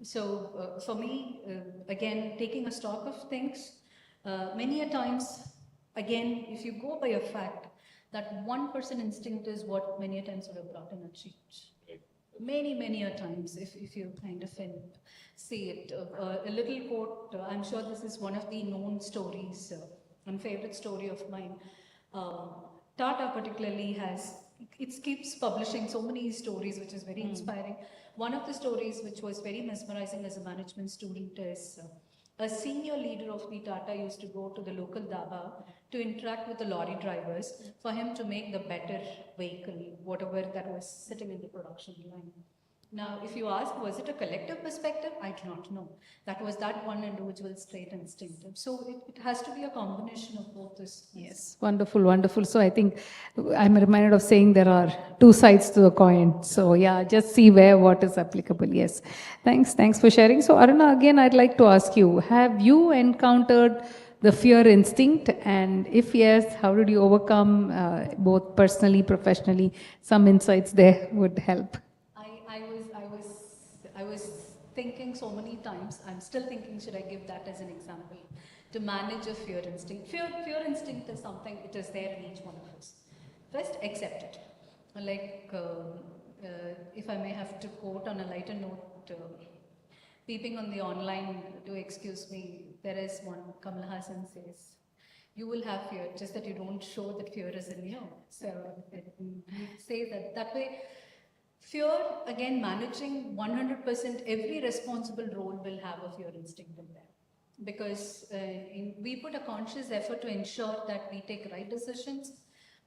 So for me, again, taking a stock of things, many a times, again, if you go by a fact, that 1% instinct is what many a times would have brought in a change. Many a times, if you kind of see it. A little quote, I'm sure this is one of the known stories, and favorite story of mine. Tata particularly it keeps publishing so many stories, which is very inspiring. One of the stories which was very mesmerizing as a management student is a senior leader of the Tata used to go to the local dhaba to interact with the lorry drivers for him to make the better vehicle, whatever that was sitting in the production line. Now, if you ask, was it a collective perspective? I do not know. That was that one individual's trait instinctive. So it has to be a combination of both this. Yes, wonderful, wonderful. So I think I'm reminded of saying there are two sides to the coin. So yeah, just see what is applicable. Yes, thanks for sharing. So Aruna, again, I'd like to ask you, have you encountered the fear instinct? And if yes, how did you overcome both personally, professionally? Some insights there would help. I was thinking so many times, I'm still thinking, should I give that as an example, to manage a fear instinct. Fear instinct is something, it is there in each one of us. First, accept it. Like, if I may have to quote on a lighter note, peeping on the online, do excuse me, there is one, Kamal Hassan says, you will have fear, just that you don't show that fear is in you. So, say that way. Fear, again, managing 100%, every responsible role will have a fear instinct in there. Because we put a conscious effort to ensure that we take right decisions.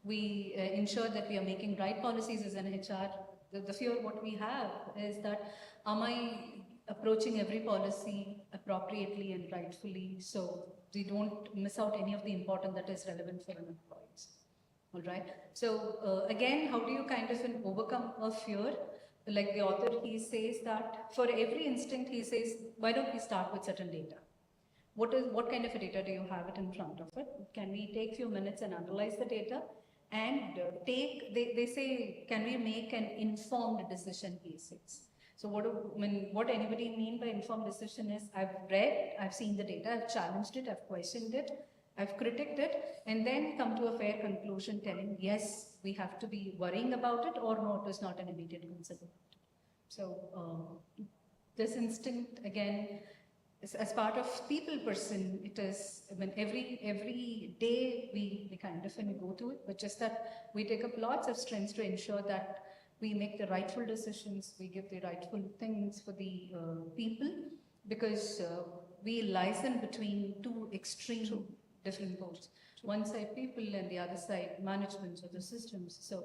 We ensure that we are making right policies as an HR. The fear what we have is that, am I approaching every policy appropriately and rightfully, so we don't miss out any of the important that is relevant for an employee. All right. So again, how do you kind of overcome a fear? Like the author, he says that for every instinct, he says, why don't we start with certain data? What kind of a data do you have it in front of it? Can we take a few minutes and analyze the data and they say, can we make an informed decision, he says. So what anybody mean by informed decision is, I've read, I've seen the data, I've challenged it, I've questioned it, I've critiqued it, and then come to a fair conclusion telling, yes, we have to be worrying about it, or no, it is not an immediate concern. So this instinct, again, is as part of people person, it is, every day we kind of go to it, but just that we take up lots of strengths to ensure that we make the rightful decisions, we give the rightful things for the people, because we license between two extreme different poles. One side people and the other side management of the systems. So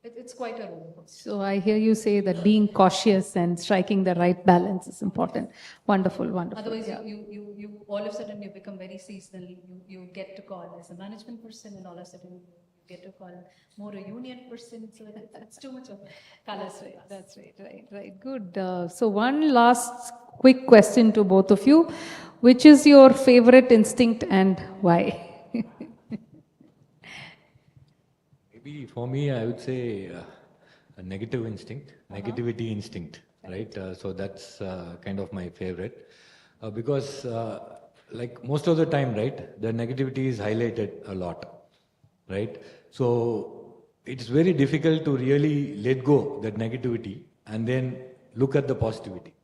it's quite a role. So I hear you say that being cautious and striking the right balance is important. Wonderful, wonderful. Otherwise, you all of a sudden you become very seasonal. You get to call as a management person, and all of a sudden you get to call more a union person. So that's too much of colors. That's right. Good. So one last quick question to both of you. Which is your favorite instinct and why? Maybe for me, I would say a negative instinct, negativity instinct, right? So that's kind of my favorite. Because like most of the time, right, the negativity is highlighted a lot, right? So it's very difficult to really let go that negativity and then look at the positivity.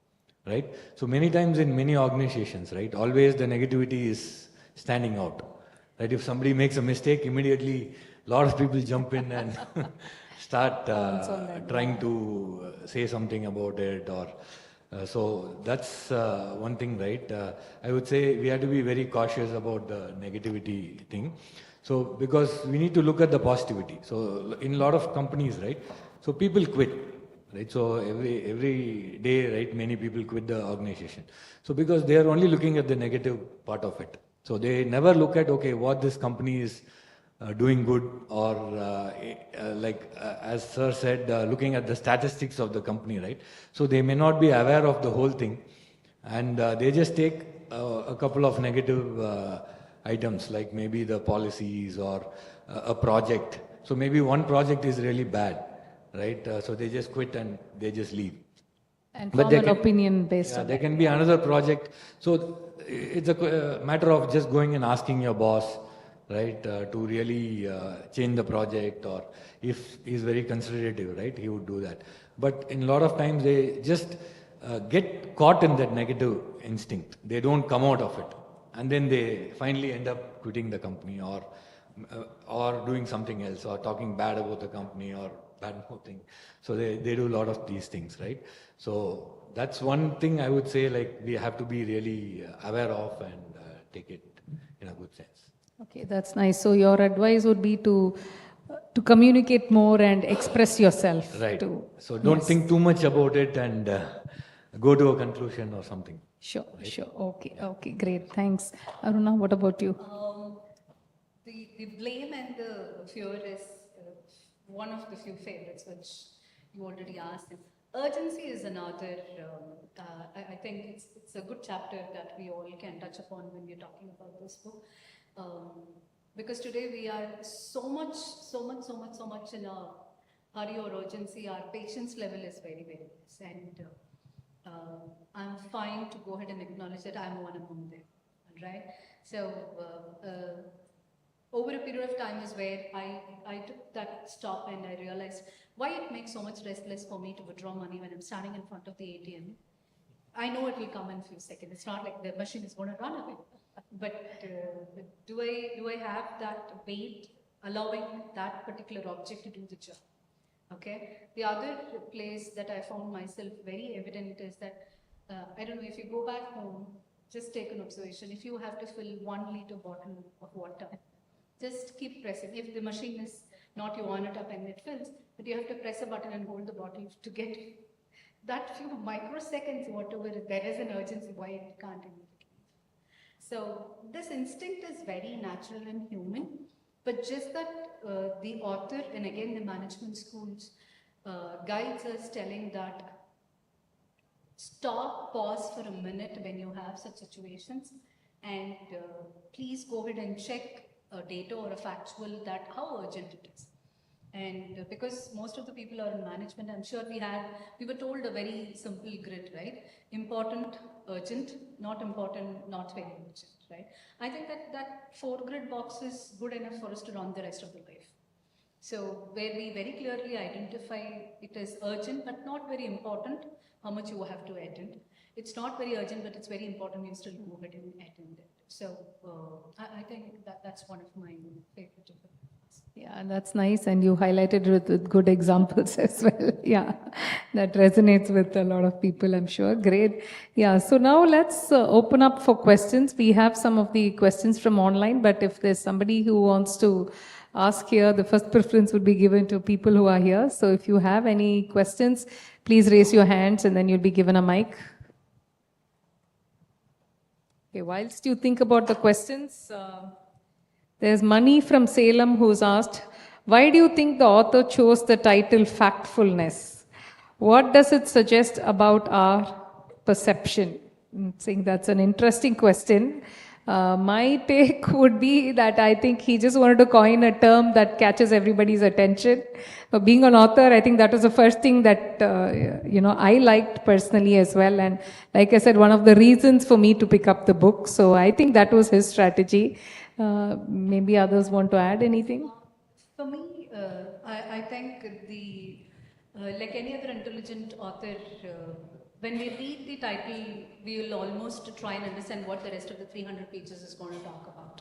Right? So many times in many organizations, right, always the negativity is standing out. Right? If somebody makes a mistake, immediately a lot of people jump in and start trying to say something about it. Or so that's one thing, right? I would say we have to be very cautious about the negativity thing. So because we need to look at the positivity. So in a lot of companies, right, so people quit. Right, so every day, right, many people quit the organization. So because they are only looking at the negative part of it. So they never look at, okay, what this company is doing good, or as sir said, looking at the statistics of the company, right? So they may not be aware of the whole thing, and they just take a couple of negative items, like maybe the policies or a project. So maybe one project is really bad, right? So they just quit and they just leave. And But form there an can, opinion based yeah, on there that. can be another project. So it's a matter of just going and asking your boss, right, to really change the project, or if he's very considerative, right, he would do that. But in a lot of times they just get caught in that negative instinct. They don't come out of it, and then they finally end up quitting the company, or doing something else, or talking bad about the company, or bad mouthing. So they do a lot of these things, right? So that's one thing I would say, like, we have to be really aware of, and take it in a good sense. Okay, that's nice. So your advice would be to communicate more and express yourself. Right. To, So don't yes. think too much about it, and go to a conclusion or something. Sure, sure. Okay, okay, great. Thanks. Aruna, what about you? The blame and the fear is one of the few favorites which you already asked. And urgency is another. I think it's a good chapter that we all can touch upon when we're talking about this book. Because today we are so much in a hurry or urgency. Our patience level is very, very less. And I'm fine to go ahead and acknowledge that I'm one among them. Right? So, over a period of time is where I took that stop and I realized why it makes so much restless for me to withdraw money when I'm standing in front of the ATM. I know it will come in a few seconds. It's not like the machine is going to run away. But do I have that weight allowing that particular object to do the job? Okay. The other place that I found myself very evident is that, I don't know, if you go back home, just take an observation. If you have to fill 1 liter bottle of water, just keep pressing. If the machine is not, you on it up and it fills, but you have to press a button and hold the bottle to get that few microseconds, whatever, there is an urgency why it can't immediately. So this instinct is very natural and human, but just that the author, and again the management schools, guides us telling that stop, pause for a minute when you have such situations, and please go ahead and check a data or a factual that how urgent it is. And because most of the people are in management, I'm sure we were told a very simple grid, right? Important, urgent, not important, not very urgent, right? I think that 4 grid box is good enough for us to run the rest of the life. So where we very clearly identify it is urgent but not very important, how much you have to attend. It's not very urgent but it's very important, you still go ahead and attend it. So I think that's one of my favorite. Yeah, that's nice. And you highlighted it with good examples as well. Yeah, that resonates with a lot of people, I'm sure. Great. Yeah, so now let's open up for questions. We have some of the questions from online, but if there's somebody who wants to ask here, the first preference would be given to people who are here. So if you have any questions, please raise your hands and then you'll be given a mic. Okay, whilst you think about the questions, there's Mani from Salem who's asked, why do you think the author chose the title Factfulness? What does it suggest about our perception? I think that's an interesting question. My take would be that I think he just wanted to coin a term that catches everybody's attention. Being an author, I think that was the first thing that I liked personally as well. And like I said, one of the reasons for me to pick up the book. So I think that was his strategy. Maybe others want to add anything? For me, I think like any other intelligent author, when we read the title, we will almost try and understand what the rest of the 300 pages is going to talk about.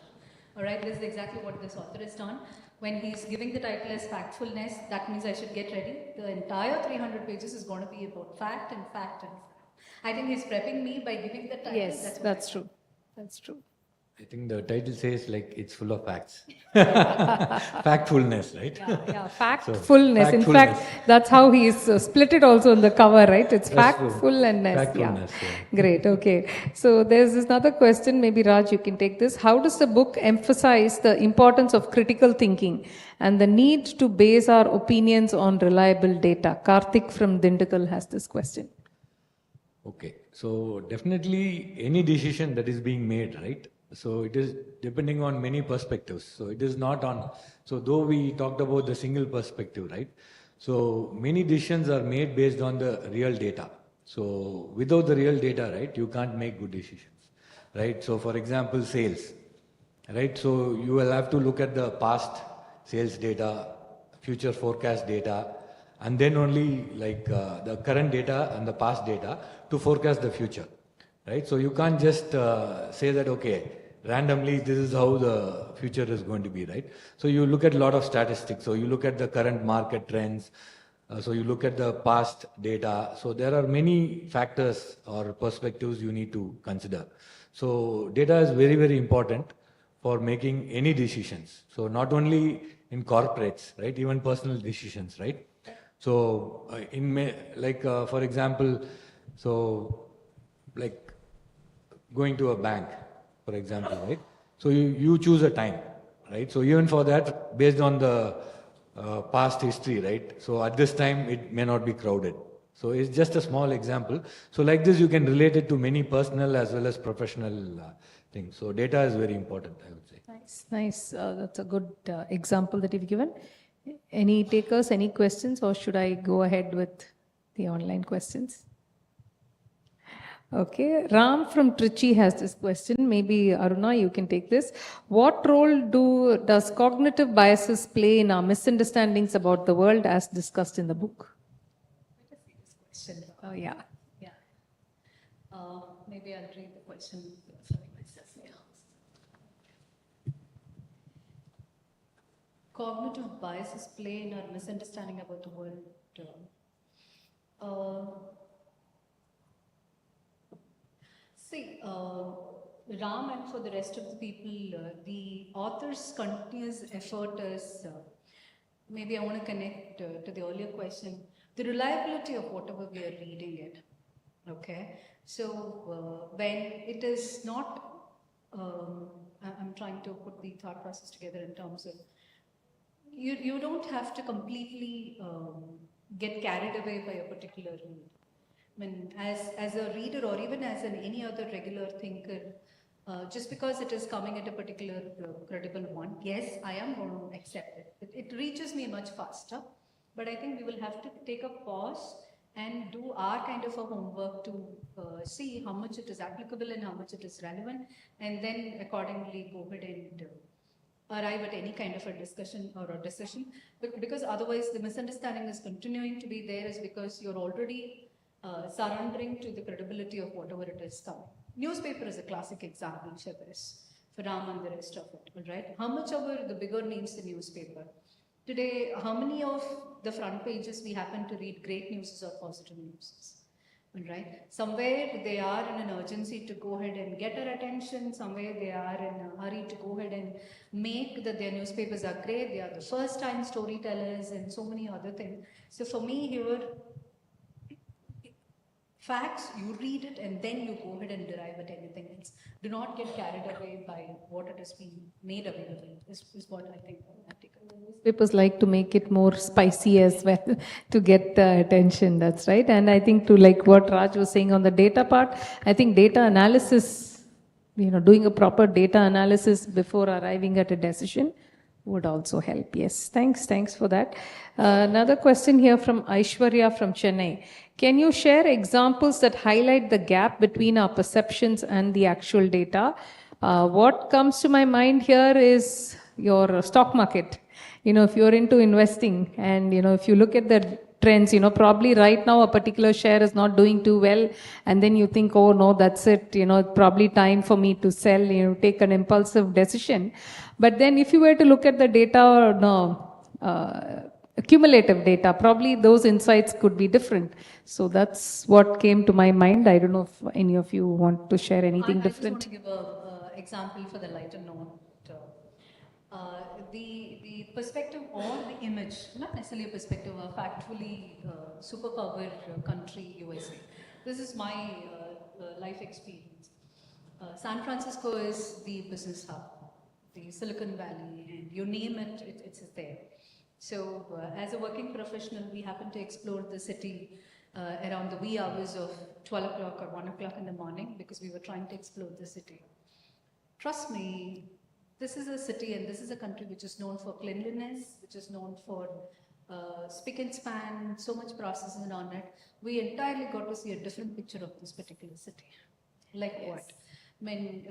All right, this is exactly what this author has done. When he's giving the title as Factfulness, that means I should get ready. The entire 300 pages is going to be about fact and fact and fact. I think he's prepping me by giving the title. Yes, that's true. That's true. I think the title says like it's full of facts. Factfulness, right? Yeah, So, factfulness. In fact, factfulness. that's how he is split it also on the cover, right? It's That's true. factfulness. Yeah. Factfulness, yeah. Great. Okay. So there's this another question. Maybe Raj, you can take this. How does the book emphasize the importance of critical thinking and the need to base our opinions on reliable data? Karthik from Dindigul has this question. Okay, so definitely any decision that is being made, right? So it is depending on many perspectives. So it is not on, so though we talked about the single perspective, right? So many decisions are made based on the real data. So without the real data, right, you can't make good decisions, right? So for example, sales, right? So you will have to look at the past sales data, future forecast data, and then only like the current data and the past data to forecast the future, right? So you can't just say that, okay, randomly this is how the future is going to be, right? So you look at a lot of statistics. So you look at the current market trends. So you look at the past data. So there are many factors or perspectives you need to consider. So data is very, very important for making any decisions. So not only in corporates, right? Even personal decisions, right? So for example, so like going to a bank, for example, right? So you choose a time, right? So even for that, based on the past history, right? So at this time, it may not be crowded. So it's just a small example. So like this, you can relate it to many personal as well as professional things. So data is very important, I would say. Nice. That's a good example that you've given. Any takers, any questions, or should I go ahead with the online questions? Okay, Ram from Trichy has this question. Maybe Aruna, you can take this. What role does cognitive biases play in our misunderstandings about the world as discussed in the book? Oh, yeah. Yeah. Maybe I'll read the question. Sorry, myself. Yeah. Cognitive biases play in our misunderstanding about the world. Ram and for the rest of the people, the author's continuous effort is, maybe I want to connect to the earlier question, the reliability of whatever we are reading it. Okay, so when it is not, I'm trying to put the thought process together in terms of, you don't have to completely get carried away by a particular read. I mean, as a reader or even as any other regular thinker, just because it is coming at a particular credible one, yes, I am going to accept it. It reaches me much faster, but I think we will have to take a pause and do our kind of a homework to see how much it is applicable and how much it is relevant, and then accordingly go ahead and arrive at any kind of a discussion or a decision. Because otherwise the misunderstanding is continuing to be there, is because you're already surrendering to the credibility of whatever it is coming. Newspaper is a classic example, Shabris, for Ram and the rest of it, right? How much of the bigger names the newspaper? Today, how many of the front pages we happen to read great news or positive news? Right? Somewhere they are in an urgency to go ahead and get our attention. Somewhere they are in a hurry to go ahead and make that their newspapers are great. They are the first time storytellers and so many other things. So for me here, facts, you read it and then you go ahead and derive at anything else. Do not get carried away by what it has been made available, is what I think. Newspapers like to make it more spicy as well to get attention, that's right. And I think to like what Raj was saying on the data part, I think data analysis, doing a proper data analysis before arriving at a decision would also help. Yes, thanks for that. Another question here from Aishwarya from Chennai. Can you share examples that highlight the gap between our perceptions and the actual data? What comes to my mind here is your stock market. If you're into investing and, if you look at the trends, probably right now a particular share is not doing too well. And then you think, oh no, that's it, probably time for me to sell, take an impulsive decision. But then if you were to look at the data or cumulative data, probably those insights could be different. So that's what came to my mind. I don't know if any of you want to share anything different. I just want to give an example for the lighter note. The perspective or the image, not necessarily a perspective, a factually superpower country, USA. This is my life experience. San Francisco is the business hub, the Silicon Valley, and you name it, it's there. So as a working professional, we happen to explore the city around the wee hours of 12 o'clock or 1 o'clock in the morning because we were trying to explore the city. Trust me, this is a city and this is a country which is known for cleanliness, which is known for spick and span, so much processing on it. We entirely got to see a different picture of this particular city. Like yes. What? I mean,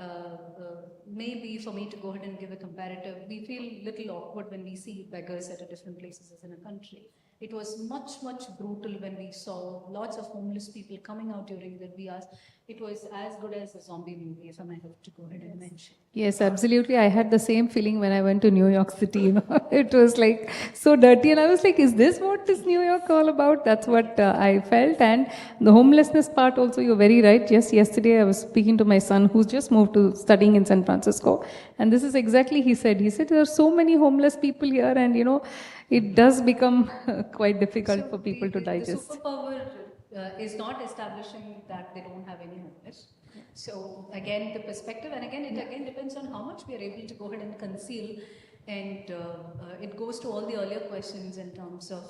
maybe for me to go ahead and give a comparative, we feel little awkward when we see beggars at a different places as in a country. It was much, much brutal when we saw lots of homeless people coming out during the VRs. It was as good as a zombie movie, if I might have to go ahead and mention. Yes, absolutely. I had the same feeling when I went to New York City. You know, it was like so dirty, and I was like, "Is this what is New York all about?" That's what I felt. And the homelessness part also, you're very right. Yes, yesterday I was speaking to my son, who's just moved to studying in San Francisco, and this is exactly he said. He said there are so many homeless people here, and you know, it does become quite difficult for people to digest. The superpower is not establishing that they don't have any homeless. So again, the perspective, and again, it again depends on how much we are able to go ahead and conceal, and it goes to all the earlier questions in terms of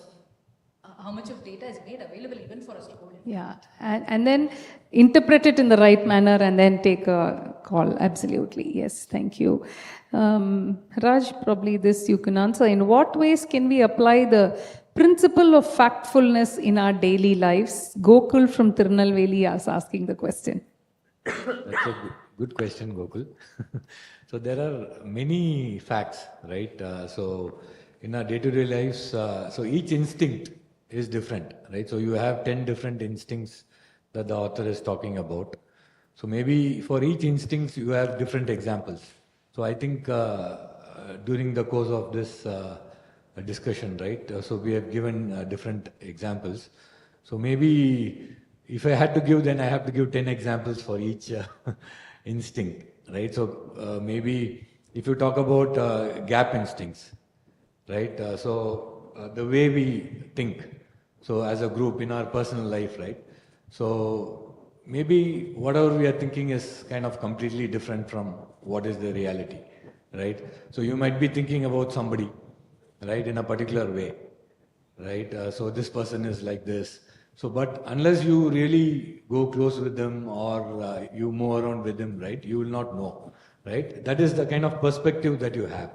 how much of data is made available even for us to go ahead. Yeah, and then interpret it in the right manner and then take a call. Absolutely, yes, thank you. Raj, probably this you can answer. In what ways can we apply the principle of factfulness in our daily lives? Gokul from Tirunelveli is asking the question. That's a good question, Gokul. So there are many facts, right? So in our day-to-day lives, so each instinct is different, right? So you have 10 different instincts that the author is talking about. So maybe for each instinct you have different examples. So I think during the course of this discussion, right? So we have given different examples. So maybe if I had to give, then I have to give 10 examples for each instinct, right? So maybe if you talk about gap instincts, right? The way we think, so as a group in our personal life, right? So maybe whatever we are thinking is kind of completely different from what is the reality, right? So you might be thinking about somebody, right, in a particular way, right? So this person is like this. So, but unless you really go close with them or you move around with them, right, you will not know, right? That is the kind of perspective that you have.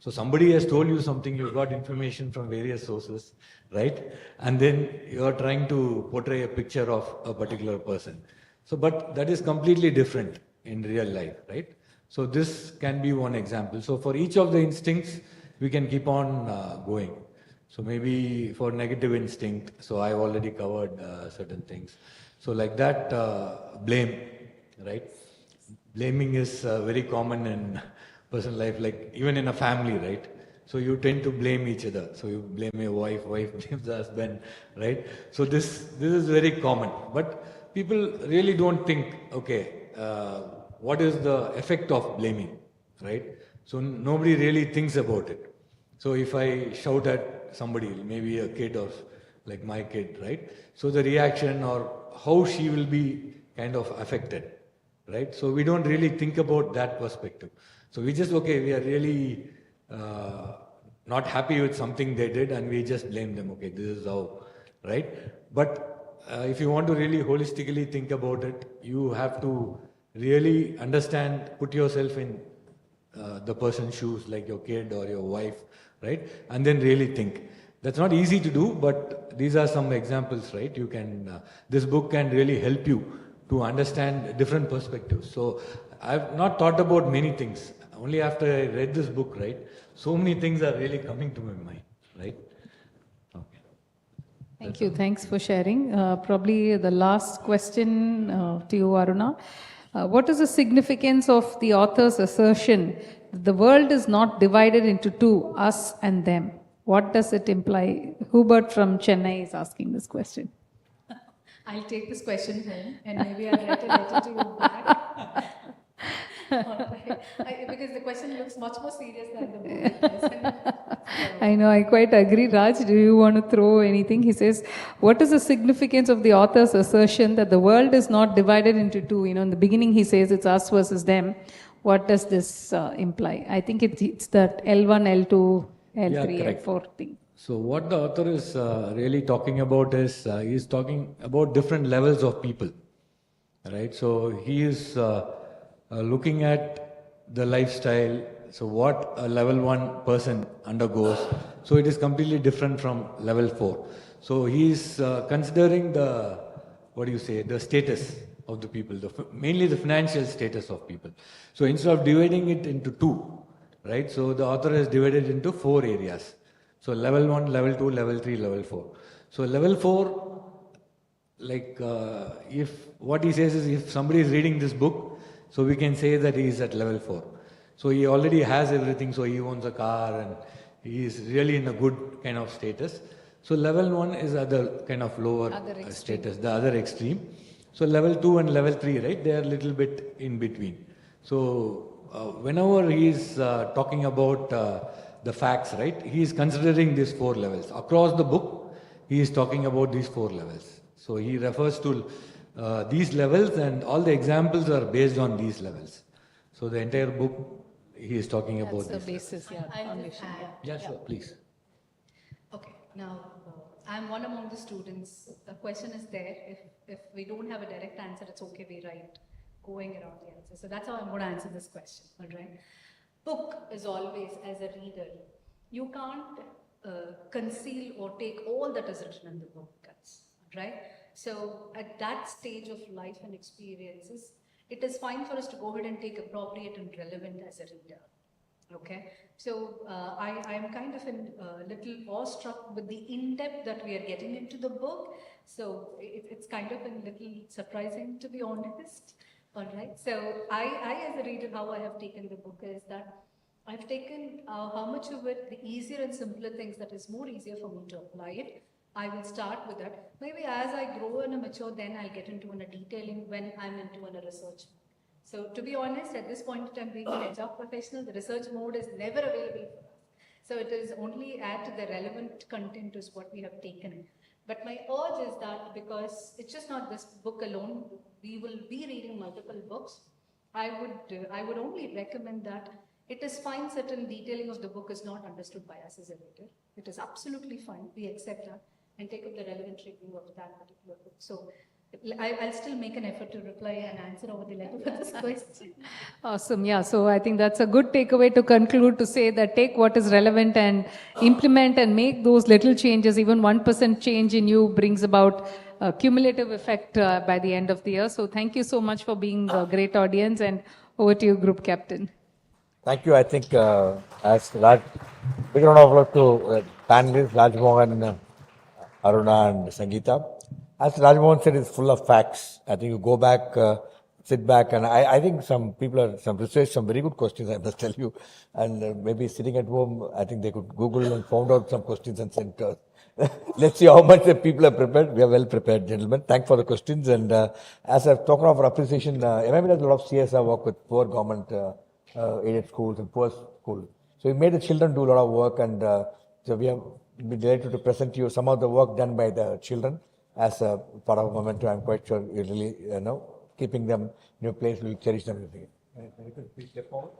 So somebody has told you something, you got information from various sources, right? And then you are trying to portray a picture of a particular person. So, but that is completely different in real life, right? So this can be one example. So for each of the instincts, we can keep on going. So maybe for negative instinct, so I've already covered certain things. So like that, blame, right? Blaming is very common in personal life, like even in a family, right? So you tend to blame each other. So you blame your wife blames the husband, right? So this is very common. But people really don't think, okay, what is the effect of blaming, right? So nobody really thinks about it. So if I shout at somebody, maybe a kid or like my kid, right? So the reaction or how she will be kind of affected, right? So we don't really think about that perspective. So we just, okay, we are really not happy with something they did and we just blame them, okay, this is how, right? But if you want to really holistically think about it, you have to really understand, put yourself in the person's shoes, like your kid or your wife, right? And then really think. That's not easy to do, but these are some examples, right? You can, this book can really help you to understand different perspectives. So I've not thought about many things. Only after I read this book, right? So many things are really coming to my mind, right? Okay. Thank you. Thanks for sharing. Probably the last question to you, Aruna. What is the significance of the author's assertion that the world is not divided into two, us and them? What does it imply? Hubert from Chennai is asking this question. I'll take this question home and maybe I'll write a letter to you back. Alright. Because the question looks much more serious than the book is. I know, I quite agree. Raj, do you want to throw anything? He says, what is the significance of the author's assertion that the world is not divided into two? You know, in the beginning he says it's us versus them. What does this imply? I think it's that L1, L2, L3, correct. L4 thing. So what the author is really talking about is he's talking about different levels of people, right? So he is looking at the lifestyle. So what a level 1 person undergoes. So it is completely different from level 4. So he is considering the the status of the people, mainly the financial status of people. So instead of dividing it into two, right? So the author has divided into 4 areas. So level 1, level 2, level 3, level 4. So level 4, if what he says is if somebody is reading this book, so we can say that he is at level 4. So he already has everything, so he owns a car and he is really in a good kind of status. So level 1 is other kind of lower status, the other extreme. So level 2 and level 3, right, they are a little bit in between. So whenever he is talking about the facts, right, he is considering these 4 levels. Across the book, he is talking about these 4 levels. So he refers to these levels and all the examples are based on these levels. So the entire book, he is talking about That's the this. basis, yeah, I'll foundation. just add. Yeah, sure, please. Okay, now I'm one among the students. The question is there. If we don't have a direct answer, it's okay, we write going around the answer. So that's how I'm going to answer this question, all right? Book is always, as a reader, you can't conceal or take all that is written in the book, guys, right? So at that stage of life and experiences, it is fine for us to go ahead and take appropriate and relevant as a reader. Okay, so I am kind of a little awestruck with the in-depth that we are getting into the book. So it's kind of a little surprising, to be honest. All right, so I as a reader, how I have taken the book is that I've taken how much of it, the easier and simpler things that is more easier for me to apply it. I will start with that. Maybe as I grow and mature, then I'll get into a detailing when I'm into a research. So to be honest, at this point in time, being an HR professional, the research mode is never available for us. So it is only add to the relevant content is what we have taken. But my urge is that because it's just not this book alone, we will be reading multiple books. I would only recommend that it is fine certain detailing of the book is not understood by us as a reader. It is absolutely fine. We accept that and take up the relevant review of that particular book. So I'll still make an effort to reply and answer over the letter for this question. Awesome. Yeah. So I think that's a good takeaway to conclude to say that take what is relevant and implement and make those little changes. Even 1% change in you brings about a cumulative effect by the end of the year. So thank you so much for being a great audience, and over to you, Group Captain. Thank you. I think as Raj, big round of applause to panelists, Rajmohan, Aruna and Sangeeta. As Rajmohan said, it's full of facts. I think you go back, sit back, and I think some people are, some research, some very good questions, I must tell you. And maybe sitting at home, I think they could Google and found out some questions and sent to us. Let's see how much the people are prepared. We are well prepared, gentlemen. Thanks for the questions. And as I've talked of appreciation, MIB does a lot of CSR work with poor government aided schools and poor schools. So we made the children do a lot of work, and so we have been delighted to present to you some of the work done by the children as a part of a memento. I'm quite sure you really, keeping them in your place, will cherish them. Please step forward.